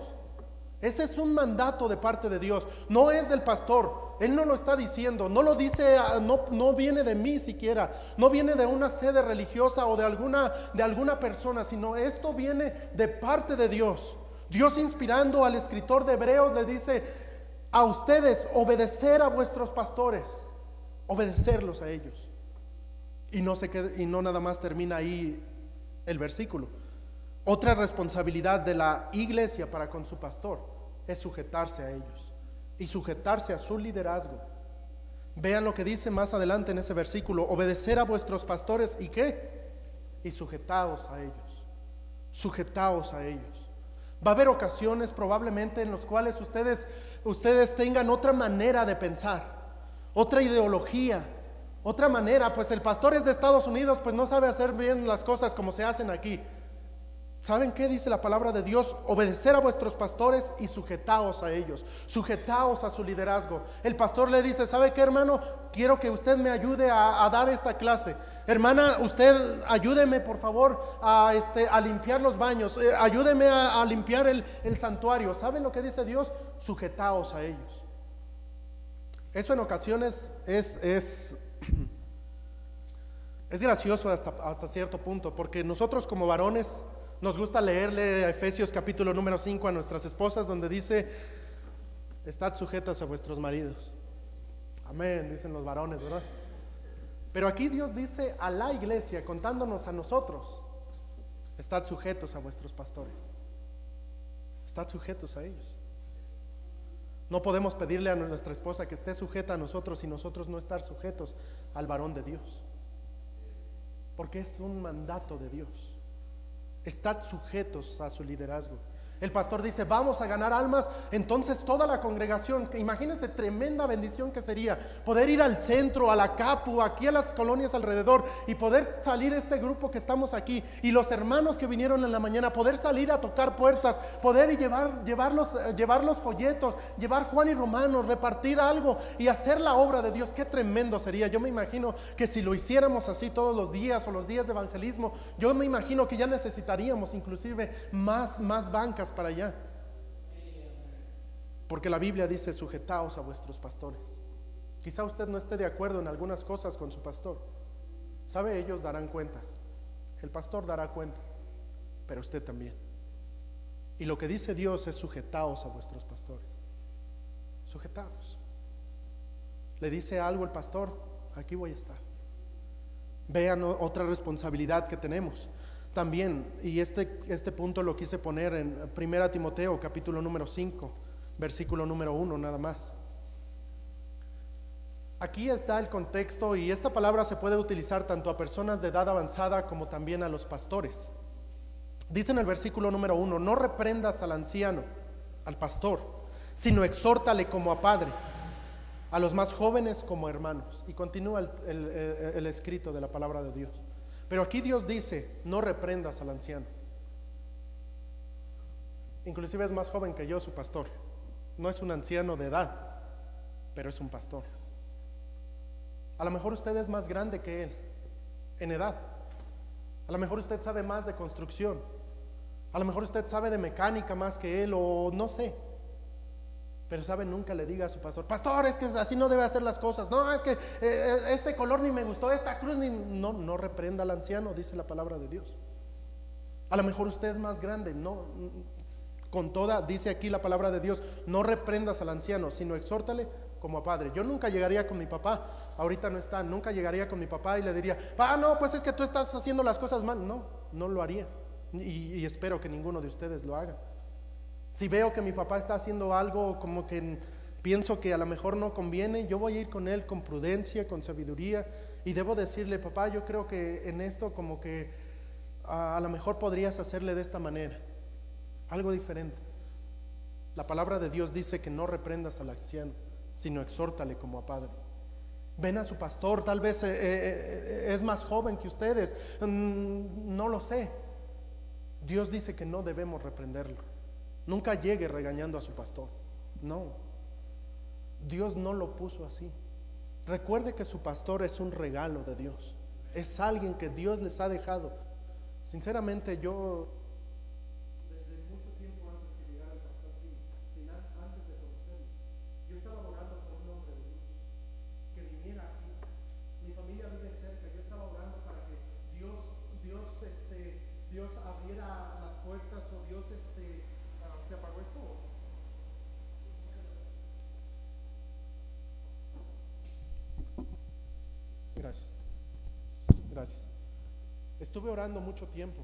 Ese es un mandato de parte de Dios, no es del pastor. Él no lo está diciendo, no lo dice, no viene de mí siquiera, no viene de una sede religiosa o de alguna persona, sino esto viene de parte de Dios. Dios, inspirando al escritor de Hebreos, le dice a ustedes, obedecer a vuestros pastores, obedecerlos a ellos. Y no nada más termina ahí el versículo. Otra responsabilidad de la iglesia para con su pastor es sujetarse a ellos y sujetarse a su liderazgo. Vean lo que dice más adelante en ese versículo: obedecer a vuestros pastores y ¿qué? Y sujetaos a ellos. Sujetaos a ellos. Va a haber ocasiones probablemente en las cuales ustedes tengan otra manera de pensar, otra ideología, otra manera. Pues el pastor es de Estados Unidos, pues no sabe hacer bien las cosas como se hacen aquí. ¿Saben qué dice la palabra de Dios? Obedecer a vuestros pastores y sujetaos a ellos, sujetaos a su liderazgo. El pastor le dice, ¿sabe qué, hermano? Quiero que usted me ayude a dar esta clase. Hermana, usted ayúdeme por favor a limpiar los baños, ayúdeme a limpiar el santuario. ¿Saben lo que dice Dios? Sujetaos a ellos. Eso en ocasiones es gracioso hasta cierto punto, porque nosotros como varones nos gusta leerle a Efesios capítulo número 5 a nuestras esposas, donde dice, estad sujetas a vuestros maridos. Amén, dicen los varones, ¿verdad? Pero aquí Dios dice a la iglesia, contándonos a nosotros, estad sujetos a vuestros pastores. Estad sujetos a ellos. No podemos pedirle a nuestra esposa que esté sujeta a nosotros y nosotros no estar sujetos al varón de Dios, porque es un mandato de Dios. Estad sujetos a su liderazgo. El pastor dice, vamos a ganar almas. Entonces toda la congregación, imagínense tremenda bendición que sería poder ir al centro, a la Capu, aquí a las colonias alrededor, y poder salir este grupo que estamos aquí y los hermanos que vinieron en la mañana, poder salir a tocar puertas, poder llevar los folletos, llevar Juan y Romanos, repartir algo y hacer la obra de Dios. Qué tremendo sería. Yo me imagino que si lo hiciéramos así todos los días o los días de evangelismo, yo me imagino que ya necesitaríamos inclusive más bancas para allá, porque la Biblia dice, sujetaos a vuestros pastores. Quizá usted no esté de acuerdo en algunas cosas con su pastor. Sabe, ellos darán cuentas, el pastor dará cuenta, pero usted también. Y lo que dice Dios es, sujetaos a vuestros pastores. Sujetaos. le dice algo el pastor, aquí voy a estar. Vean otra responsabilidad que tenemos también, y este punto lo quise poner en 1 Timoteo capítulo número 5, versículo número 1 nada más. Aquí está el contexto, y esta palabra se puede utilizar tanto a personas de edad avanzada como también a los pastores. Dice en el versículo número 1: no reprendas al anciano, al pastor, sino exhórtale como a padre, a los más jóvenes como hermanos. Y continúa el escrito de la palabra de Dios. Pero aquí Dios dice: no reprendas al anciano. Inclusive es más joven que yo su pastor. No es un anciano de edad, pero es un pastor. A lo mejor usted es más grande que él en edad. A lo mejor usted sabe más de construcción. A lo mejor usted sabe de mecánica más que él, o no sé. Pero sabe, nunca le diga a su pastor: pastor, es que así no debe hacer las cosas. No, es que este color ni me gustó, esta cruz ni... No reprenda al anciano, dice la palabra de Dios. A lo mejor usted es más grande, no, con toda, dice aquí la palabra de Dios: no reprendas al anciano, sino exhórtale como a padre. Yo nunca llegaría con mi papá, ahorita no está, nunca llegaría con mi papá y le diría: no, pues es que tú estás haciendo las cosas mal. No lo haría, y espero que ninguno de ustedes lo haga. Si veo que mi papá está haciendo algo como que pienso que a lo mejor no conviene, yo voy a ir con él con prudencia, con sabiduría, y debo decirle: papá, yo creo que en esto como que a lo mejor podrías hacerle de esta manera, algo diferente. La palabra de Dios dice que no reprendas al anciano, sino exhórtale como a padre. Ven a su pastor, tal vez es más joven que ustedes, no lo sé. Dios dice que no debemos reprenderlo. Nunca llegue regañando a su pastor. No, Dios no lo puso así. Recuerde que su pastor es un regalo de Dios. Es alguien que Dios les ha dejado. Sinceramente, yo desde mucho tiempo antes que llegara el pastor Tim, antes de conocerlo, yo estaba orando por un hombre de Dios que viniera aquí. Mi familia vive cerca. Yo estaba orando para que Dios abriera las puertas, o Dios ¿se apagó esto? Gracias. Estuve orando mucho tiempo,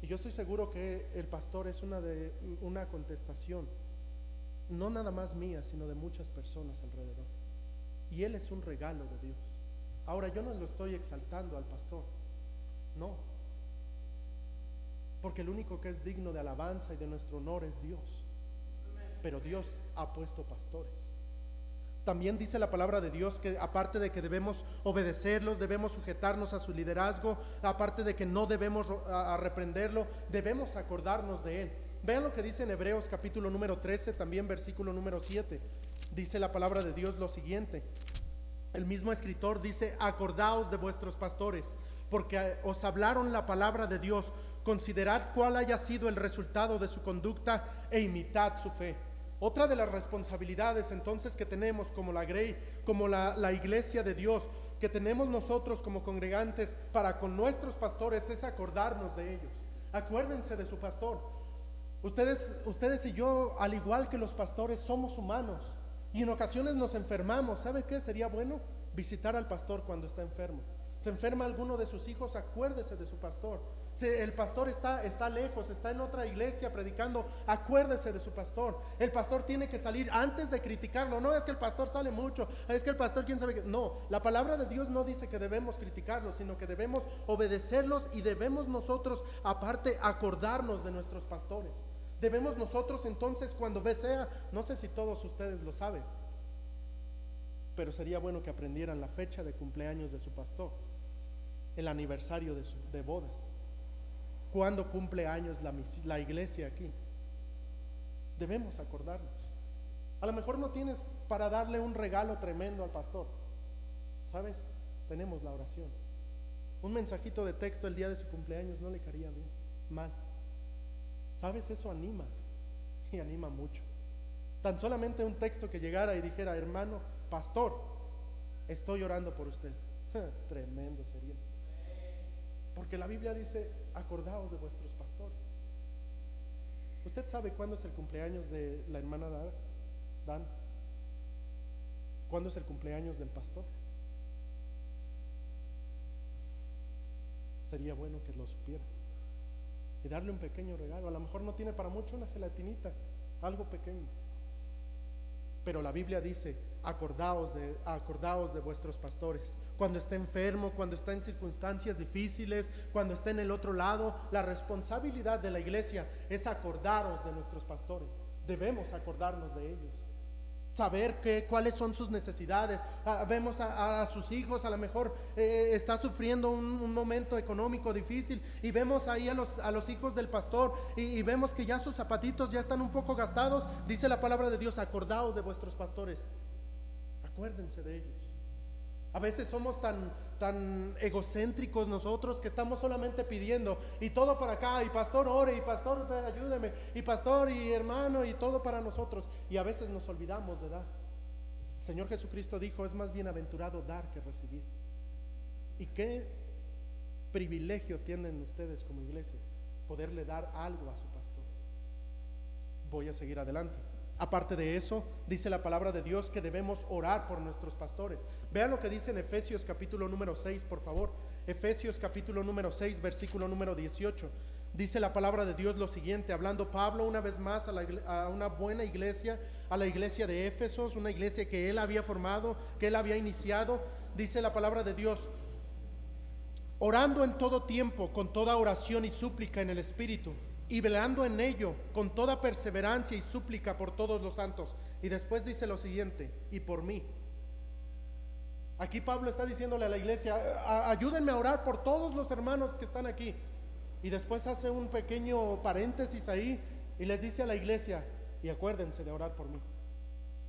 y yo estoy seguro que el pastor es una contestación, no nada más mía, sino de muchas personas alrededor. Y él es un regalo de Dios. Ahora, yo no lo estoy exaltando al pastor, no, porque el único que es digno de alabanza y de nuestro honor es Dios. Pero Dios ha puesto pastores. También dice la palabra de Dios que aparte de que debemos obedecerlos, debemos sujetarnos a su liderazgo, aparte de que no debemos reprenderlo, debemos acordarnos de él. Vean lo que dice en Hebreos capítulo número 13, también versículo número 7. Dice la palabra de Dios lo siguiente. El mismo escritor dice: acordaos de vuestros pastores, porque os hablaron la palabra de Dios. Considerad cuál haya sido el resultado de su conducta e imitad su fe. Otra de las responsabilidades entonces que tenemos como la Grey, como la iglesia de Dios, que tenemos nosotros como congregantes para con nuestros pastores, es acordarnos de ellos. Acuérdense de su pastor. Ustedes y yo, al igual que los pastores, somos humanos, y en ocasiones nos enfermamos. ¿Sabe qué? Sería bueno visitar al pastor cuando está enfermo. Se enferma alguno de sus hijos, acuérdese de su pastor. Si el pastor está lejos, está en otra iglesia predicando, acuérdese de su pastor. El pastor tiene que salir antes de criticarlo. No es que el pastor sale mucho, es que el pastor quién sabe qué. No, la palabra de Dios no dice que debemos criticarlos, sino que debemos obedecerlos, y debemos nosotros aparte acordarnos de nuestros pastores. Debemos nosotros entonces, cuando sea, no sé si todos ustedes lo saben, pero sería bueno que aprendieran la fecha de cumpleaños de su pastor, el aniversario de bodas, cuando cumple años la iglesia aquí. Debemos acordarnos. A lo mejor no tienes para darle un regalo tremendo al pastor, ¿sabes? Tenemos la oración. Un mensajito de texto el día de su cumpleaños no le caería bien, mal. ¿Sabes? Eso anima, y anima mucho. Tan solamente un texto que llegara y dijera: hermano pastor, estoy orando por usted. Tremendo sería. Porque la Biblia dice: acordaos de vuestros pastores. ¿Usted sabe cuándo es el cumpleaños de la hermana Dan? ¿Cuándo es el cumpleaños del pastor? Sería bueno que lo supiera y darle un pequeño regalo. A lo mejor no tiene para mucho, una gelatinita, algo pequeño. Pero la Biblia dice: acordaos de vuestros pastores. Cuando esté enfermo, cuando está en circunstancias difíciles, cuando esté en el otro lado, la responsabilidad de la iglesia es acordaros de nuestros pastores. Debemos acordarnos de ellos, saber cuáles son sus necesidades. Vemos a sus hijos, a lo mejor está sufriendo un momento económico difícil, y vemos ahí a los hijos del pastor, y vemos que ya sus zapatitos ya están un poco gastados. Dice la palabra de Dios: acordaos de vuestros pastores. Acuérdense de ellos. A veces somos tan egocéntricos nosotros que estamos solamente pidiendo, y todo para acá, y pastor ore, y pastor ayúdeme, y pastor y hermano, y todo para nosotros, y a veces nos olvidamos de dar. El Señor Jesucristo dijo: es más bienaventurado dar que recibir. ¿Y qué privilegio tienen ustedes como iglesia? Poderle dar algo a su pastor. Voy a seguir adelante. Aparte de eso, dice la palabra de Dios que debemos orar por nuestros pastores. Vean lo que dice en Efesios capítulo número 6, por favor. Efesios capítulo número 6, versículo número 18. Dice la palabra de Dios lo siguiente, hablando Pablo una vez más a una buena iglesia, a la iglesia de Éfesos, una iglesia que él había formado, que él había iniciado. Dice la palabra de Dios: orando en todo tiempo, con toda oración y súplica en el Espíritu, y velando en ello con toda perseverancia y súplica por todos los santos. Y después dice lo siguiente: y por mí. Aquí Pablo está diciéndole a la iglesia: ayúdenme a orar por todos los hermanos que están aquí. Y después hace un pequeño paréntesis ahí y les dice a la iglesia: y acuérdense de orar por mí.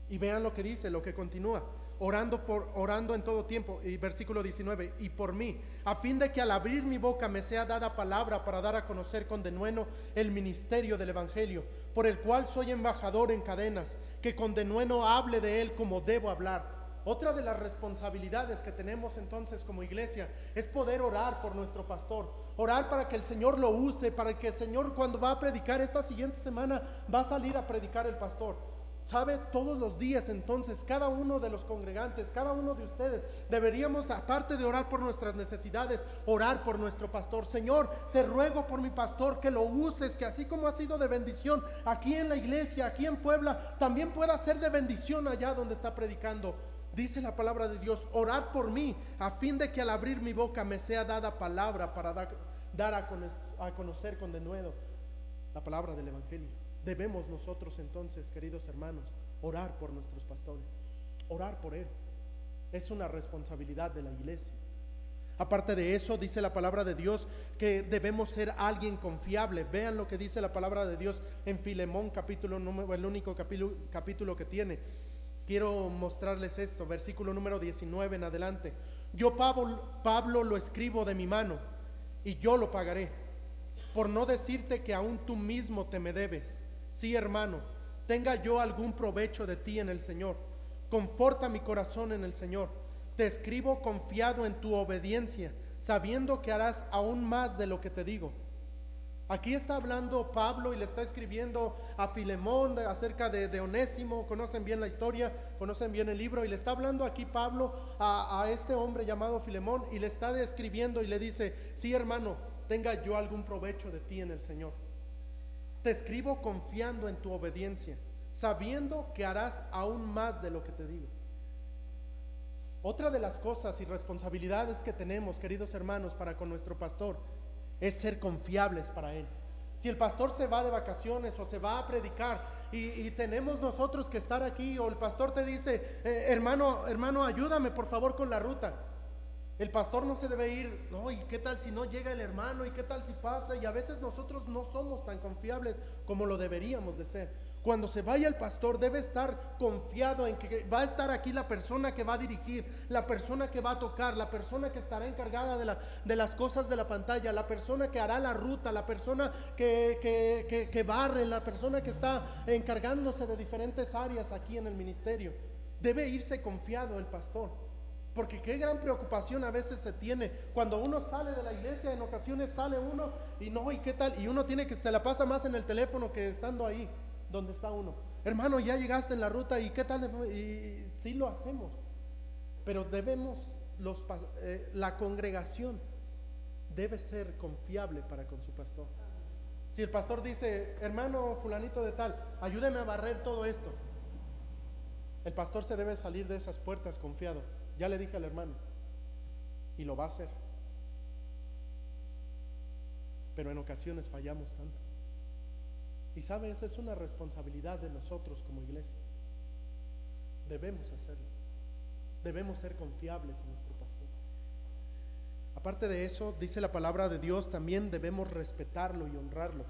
Y vean lo que dice, lo que continúa: orando en todo tiempo. Y versículo 19: y por mí, a fin de que al abrir mi boca me sea dada palabra para dar a conocer con denuedo el ministerio del evangelio, por el cual soy embajador en cadenas, que con denuedo hable de él como debo hablar. Otra de las responsabilidades que tenemos entonces como iglesia es poder orar por nuestro pastor, orar para que el Señor lo use, para que el Señor, cuando va a predicar esta siguiente semana, va a salir a predicar el pastor. ¿Sabe? Todos los días entonces cada uno de los congregantes, cada uno de ustedes, deberíamos, aparte de orar por nuestras necesidades, orar por nuestro pastor. Señor, te ruego por mi pastor que lo uses, que así como ha sido de bendición aquí en la iglesia, aquí en Puebla, también pueda ser de bendición allá donde está predicando. Dice la palabra de Dios: orad por mí, a fin de que al abrir mi boca me sea dada palabra para dar a conocer con denuedo la palabra del evangelio. Debemos nosotros entonces, queridos hermanos, orar por nuestros pastores, orar por él. Es una responsabilidad de la iglesia. Aparte de eso, dice la palabra de Dios que debemos ser alguien confiable. Vean lo que dice la palabra de Dios en Filemón, capítulo número, el único capítulo que tiene. Quiero mostrarles esto, versículo número 19 en adelante: yo Pablo lo escribo de mi mano, y yo lo pagaré, por no decirte que aún tú mismo te me debes. Sí, hermano, tenga yo algún provecho de ti en el Señor. Conforta mi corazón en el Señor. Te escribo confiado en tu obediencia, sabiendo que harás aún más de lo que te digo. Aquí está hablando Pablo y le está escribiendo a Filemón acerca de Onésimo. Conocen bien la historia, conocen bien el libro, y le está hablando aquí Pablo a este hombre llamado Filemón, y le está describiendo y le dice: sí, hermano, tenga yo algún provecho de ti en el Señor. Te escribo confiando en tu obediencia, sabiendo que harás aún más de lo que te digo. Otra de las cosas y responsabilidades que tenemos, queridos hermanos, para con nuestro pastor, es ser confiables para él. Si el pastor se va de vacaciones o se va a predicar y tenemos nosotros que estar aquí, o el pastor te dice: hermano, ayúdame por favor con la ruta. El pastor no se debe ir: no, ¿y qué tal si no llega el hermano? ¿Y qué tal si pasa? Y a veces nosotros no somos tan confiables como lo deberíamos de ser. Cuando se vaya el pastor, debe estar confiado en que va a estar aquí la persona que va a dirigir, la persona que va a tocar, la persona que estará encargada de las cosas de la pantalla, la persona que hará la ruta, la persona que barre, la persona que está encargándose de diferentes áreas aquí en el ministerio. Debe irse confiado el pastor. Porque qué gran preocupación a veces se tiene cuando uno sale de la iglesia. En ocasiones sale uno y no, ¿y qué tal? Y uno se la pasa más en el teléfono que estando ahí. donde está uno. Hermano, ya llegaste en la ruta y ¿qué tal? Y sí lo hacemos, pero debemos, la congregación debe ser confiable para con su pastor. Si el pastor dice, hermano fulanito de tal, ayúdeme a barrer todo esto, el pastor se debe salir de esas puertas confiado. Ya le dije al hermano, y lo va a hacer. Pero en ocasiones fallamos tanto. Y sabe, esa es una responsabilidad de nosotros como iglesia. Debemos hacerlo. Debemos ser confiables en nuestro pastor. Aparte de eso, dice la palabra de Dios, también debemos respetarlo y honrarlo.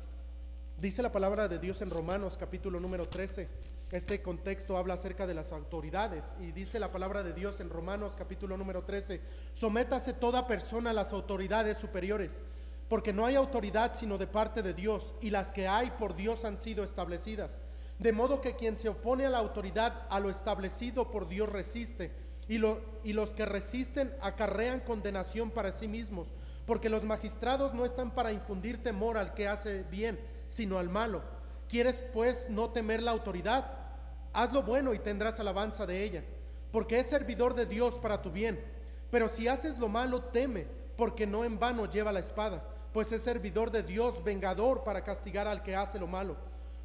Dice la palabra de Dios en Romanos capítulo número 13. Este contexto habla acerca de las autoridades, y dice la palabra de Dios en Romanos capítulo número 13: sométase toda persona a las autoridades superiores, porque no hay autoridad sino de parte de Dios, y las que hay por Dios han sido establecidas. De modo que quien se opone a la autoridad, a lo establecido por Dios resiste, y los que resisten acarrean condenación para sí mismos, porque los magistrados no están para infundir temor al que hace bien, sino al malo. ¿Quieres pues no temer la autoridad? Haz lo bueno y tendrás alabanza de ella, porque es servidor de Dios para tu bien. Pero si haces lo malo, teme, porque no en vano lleva la espada, pues es servidor de Dios, vengador para castigar al que hace lo malo.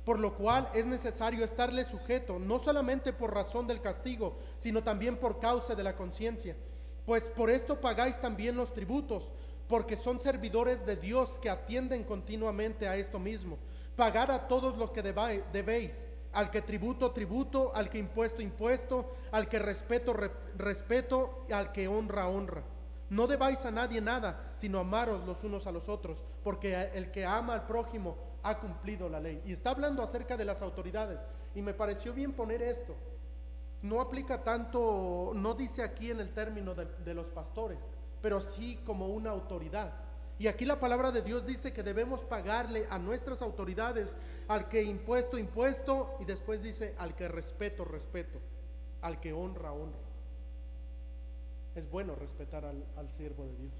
Por lo cual es necesario estarle sujeto, no solamente por razón del castigo, sino también por causa de la conciencia. Pues por esto pagáis también los tributos, porque son servidores de Dios que atienden continuamente a esto mismo. Pagad a todos lo que debéis, al que tributo, tributo, al que impuesto, impuesto, al que respeto, respeto, y al que honra, honra. No debáis a nadie nada, sino amaros los unos a los otros, porque el que ama al prójimo ha cumplido la ley. Y está hablando acerca de las autoridades, y me pareció bien poner esto. No aplica tanto, no dice aquí en el término de los pastores, pero sí como una autoridad. Y aquí la palabra de Dios dice que debemos pagarle a nuestras autoridades, al que impuesto, impuesto, y después dice al que respeto, respeto, al que honra, honra. Es bueno respetar al siervo de Dios.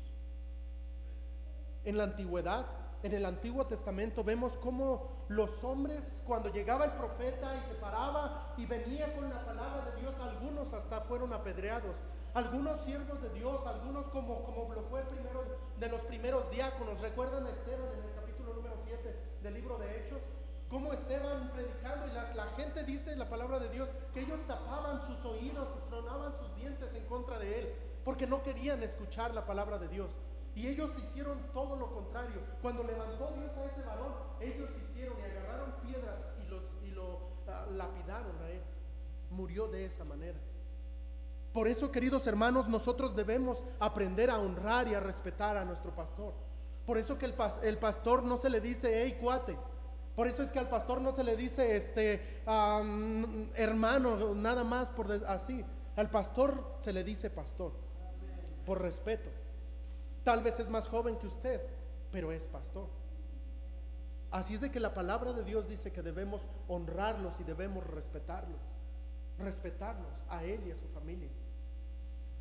En la antigüedad, en el Antiguo Testamento, vemos cómo los hombres, cuando llegaba el profeta y se paraba y venía con la palabra de Dios, algunos hasta fueron apedreados. Algunos siervos de Dios, algunos como lo fue el primero de los primeros diáconos. ¿Recuerdan a Esteban en el capítulo número 7 del libro de Hechos? Cómo Esteban predicando, y la gente dice, la palabra de Dios, que ellos tapaban sus oídos y tronaban sus dientes en contra de él, porque no querían escuchar la palabra de Dios. Y ellos hicieron todo lo contrario. Cuando levantó Dios a ese varón, ellos hicieron y agarraron piedras y lo lapidaron a él. Murió de esa manera. Por eso, queridos hermanos, nosotros debemos aprender a honrar y a respetar a nuestro pastor. Por eso que el pastor no se le dice, hey cuate. Por eso es que al pastor no se le dice hermano, nada más por así. Al pastor se le dice pastor, por respeto. Tal vez es más joven que usted, pero es pastor. Así es de que la palabra de Dios dice que debemos honrarlos y debemos respetarlos a él y a su familia.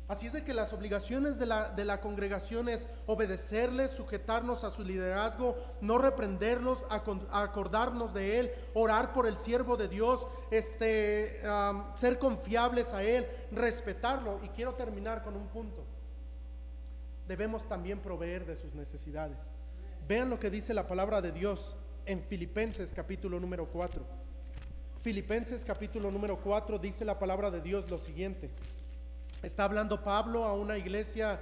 Así es de que las obligaciones de la congregación es obedecerles, sujetarnos a su liderazgo, no reprenderlos, acordarnos de él, orar por el siervo de Dios, ser confiables a él, respetarlo. Y quiero terminar con un punto. Debemos también proveer de sus necesidades. Vean lo que dice la palabra de Dios en Filipenses capítulo número 4. Filipenses capítulo número 4 dice la palabra de Dios lo siguiente. Está hablando Pablo a una iglesia,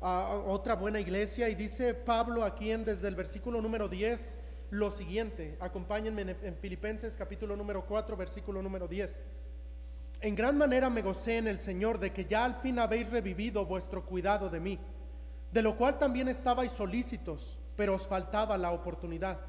a otra buena iglesia, y dice Pablo aquí desde el versículo número 10 lo siguiente. Acompáñenme en Filipenses capítulo número 4 versículo número 10. En gran manera me gocé en el Señor de que ya al fin habéis revivido vuestro cuidado de mí, de lo cual también estabais solícitos, pero os faltaba la oportunidad.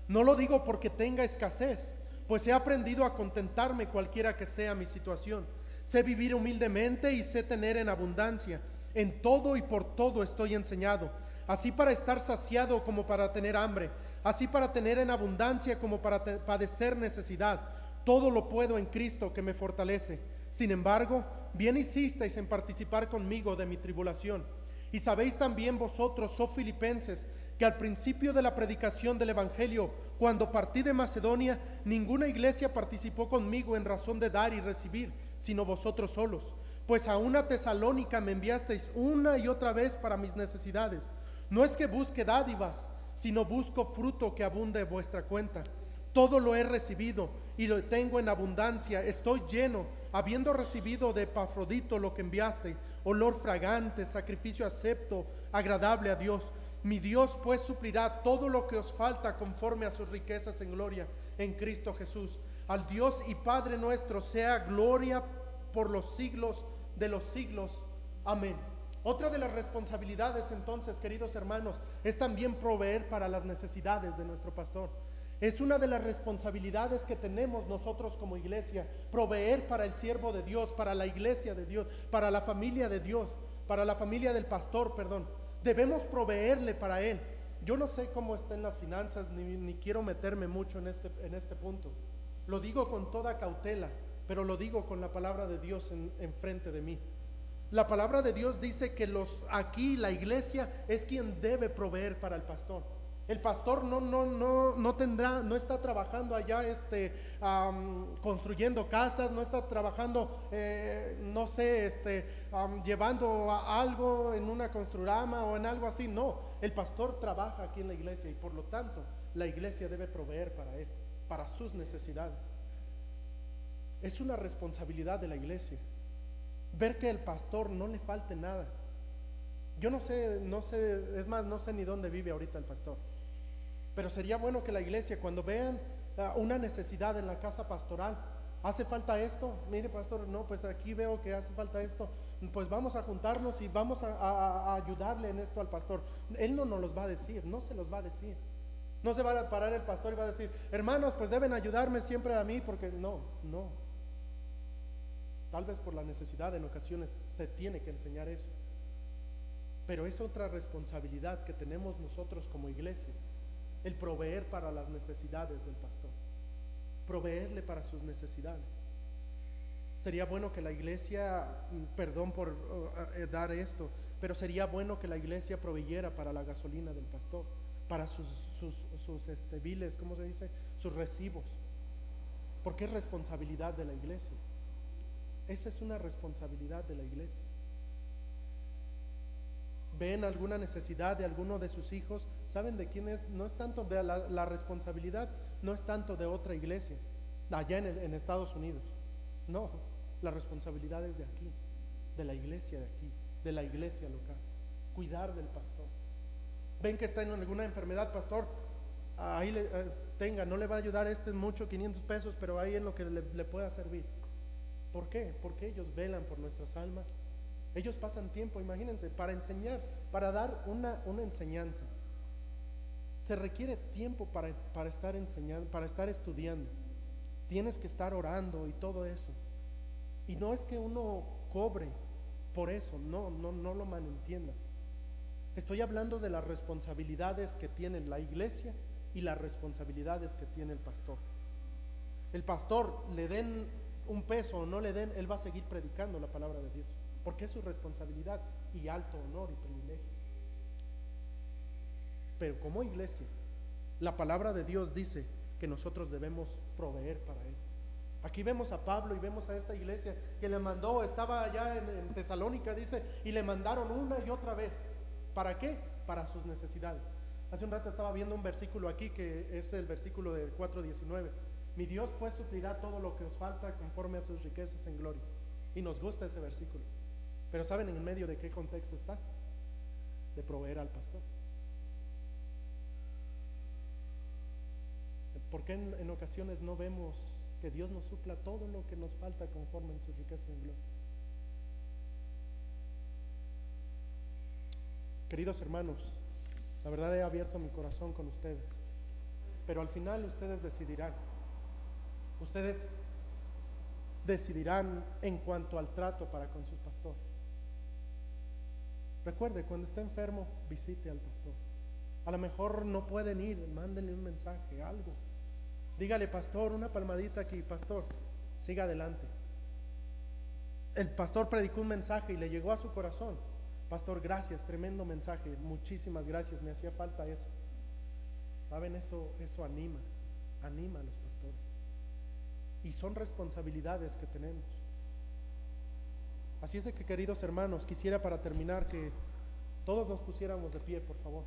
No lo digo porque tenga escasez, pues he aprendido a contentarme cualquiera que sea mi situación. Sé vivir humildemente y sé tener en abundancia. En todo y por todo estoy enseñado, así para estar saciado como para tener hambre, así para tener en abundancia como para padecer necesidad. Todo lo puedo en Cristo que me fortalece. Sin embargo, bien hicisteis en participar conmigo de mi tribulación, Y sabéis también vosotros, oh filipenses, que al principio de la predicación del Evangelio, cuando partí de Macedonia, ninguna iglesia participó conmigo en razón de dar y recibir, sino vosotros solos. Pues a una Tesalónica me enviasteis una y otra vez para mis necesidades. No es que busque dádivas, sino busco fruto que abunde en vuestra cuenta. Todo lo he recibido y lo tengo en abundancia. Estoy lleno, habiendo recibido de Epafrodito lo que enviaste, olor fragante, sacrificio acepto, agradable a Dios. Mi Dios pues suplirá todo lo que os falta conforme a sus riquezas en gloria en Cristo Jesús. Al Dios y Padre nuestro sea gloria por los siglos de los siglos. Amén. Otra de las responsabilidades entonces, queridos hermanos, es también proveer para las necesidades de nuestro pastor. Es una de las responsabilidades que tenemos nosotros como iglesia, proveer para el siervo de Dios, para la iglesia de Dios, para la familia de Dios, para la familia del pastor, perdón. Debemos proveerle para él. Yo no sé cómo están las finanzas, ni quiero meterme mucho en este punto. Lo digo con toda cautela, pero lo digo con la palabra de Dios enfrente de mí. La palabra de Dios dice que aquí la iglesia es quien debe proveer para el pastor. El pastor no está trabajando allá construyendo casas, no está trabajando llevando algo en una construrama o en algo así. No, el pastor trabaja aquí en la iglesia y por lo tanto la iglesia debe proveer para él, para sus necesidades. Es una responsabilidad de la iglesia ver que el pastor no le falte nada. Yo no sé, es más, no sé ni dónde vive ahorita el pastor, pero sería bueno que la iglesia, cuando vean una necesidad en la casa pastoral, hace falta esto, mire pastor, no, pues aquí veo que hace falta esto, pues vamos a juntarnos y vamos a ayudarle en esto al pastor. Él no nos los va a decir, no se los va a decir. No se va a parar el pastor y va a decir, hermanos, pues deben ayudarme siempre a mí, porque no. Tal vez por la necesidad en ocasiones se tiene que enseñar eso, pero es otra responsabilidad que tenemos nosotros como iglesia, el proveer para las necesidades del pastor, proveerle para sus necesidades. Sería bueno que la iglesia, perdón por dar esto, pero sería bueno que la iglesia proveyera para la gasolina del pastor, para sus biles, ¿cómo se dice? Sus recibos, porque es responsabilidad de la iglesia. Esa es una responsabilidad de la iglesia. Ven alguna necesidad de alguno de sus hijos, ¿saben de quién es? No es tanto de la responsabilidad, no es tanto de otra iglesia, allá en Estados Unidos. No, la responsabilidad es de aquí, de la iglesia de aquí, de la iglesia local. Cuidar del pastor. Ven que está en alguna enfermedad, pastor, ahí no le va a ayudar mucho, 500 pesos, pero ahí es lo que le pueda servir. ¿Por qué? Porque ellos velan por nuestras almas. Ellos pasan tiempo, imagínense, para enseñar, para dar una enseñanza. Se requiere tiempo para estar enseñando, para estar estudiando. Tienes que estar orando y todo eso. Y no es que uno cobre por eso, no lo malentienda. Estoy hablando de las responsabilidades que tiene la iglesia y las responsabilidades que tiene el pastor. El pastor, le den un peso o no le den, él va a seguir predicando la palabra de Dios, porque es su responsabilidad y alto honor y privilegio. Pero como iglesia, la palabra de Dios dice que nosotros debemos proveer para él. Aquí vemos a Pablo y vemos a esta iglesia que le mandó, estaba allá en Tesalónica, dice, y le mandaron una y otra vez. ¿Para qué? Para sus necesidades. Hace un rato estaba viendo un versículo aquí que es el versículo del 4:19. Mi Dios pues suplirá todo lo que os falta conforme a sus riquezas en gloria. Y nos gusta ese versículo. Pero ¿saben en medio de qué contexto está? De proveer al pastor. ¿Por qué en ocasiones no vemos que Dios nos supla todo lo que nos falta conforme a sus riquezas en gloria? Queridos hermanos, la verdad he abierto mi corazón con ustedes, pero al final ustedes decidirán. Ustedes decidirán en cuanto al trato para con su pastor. Recuerde, cuando esté enfermo, visite al pastor. A lo mejor no pueden ir, mándenle un mensaje, algo. Dígale, pastor, una palmadita aquí, pastor, siga adelante. El pastor predicó un mensaje y le llegó a su corazón. Pastor, gracias, tremendo mensaje, muchísimas gracias, me hacía falta eso. ¿Saben? Eso anima a los pastores. Y son responsabilidades que tenemos. Así es de que, queridos hermanos, quisiera para terminar que todos nos pusiéramos de pie, por favor.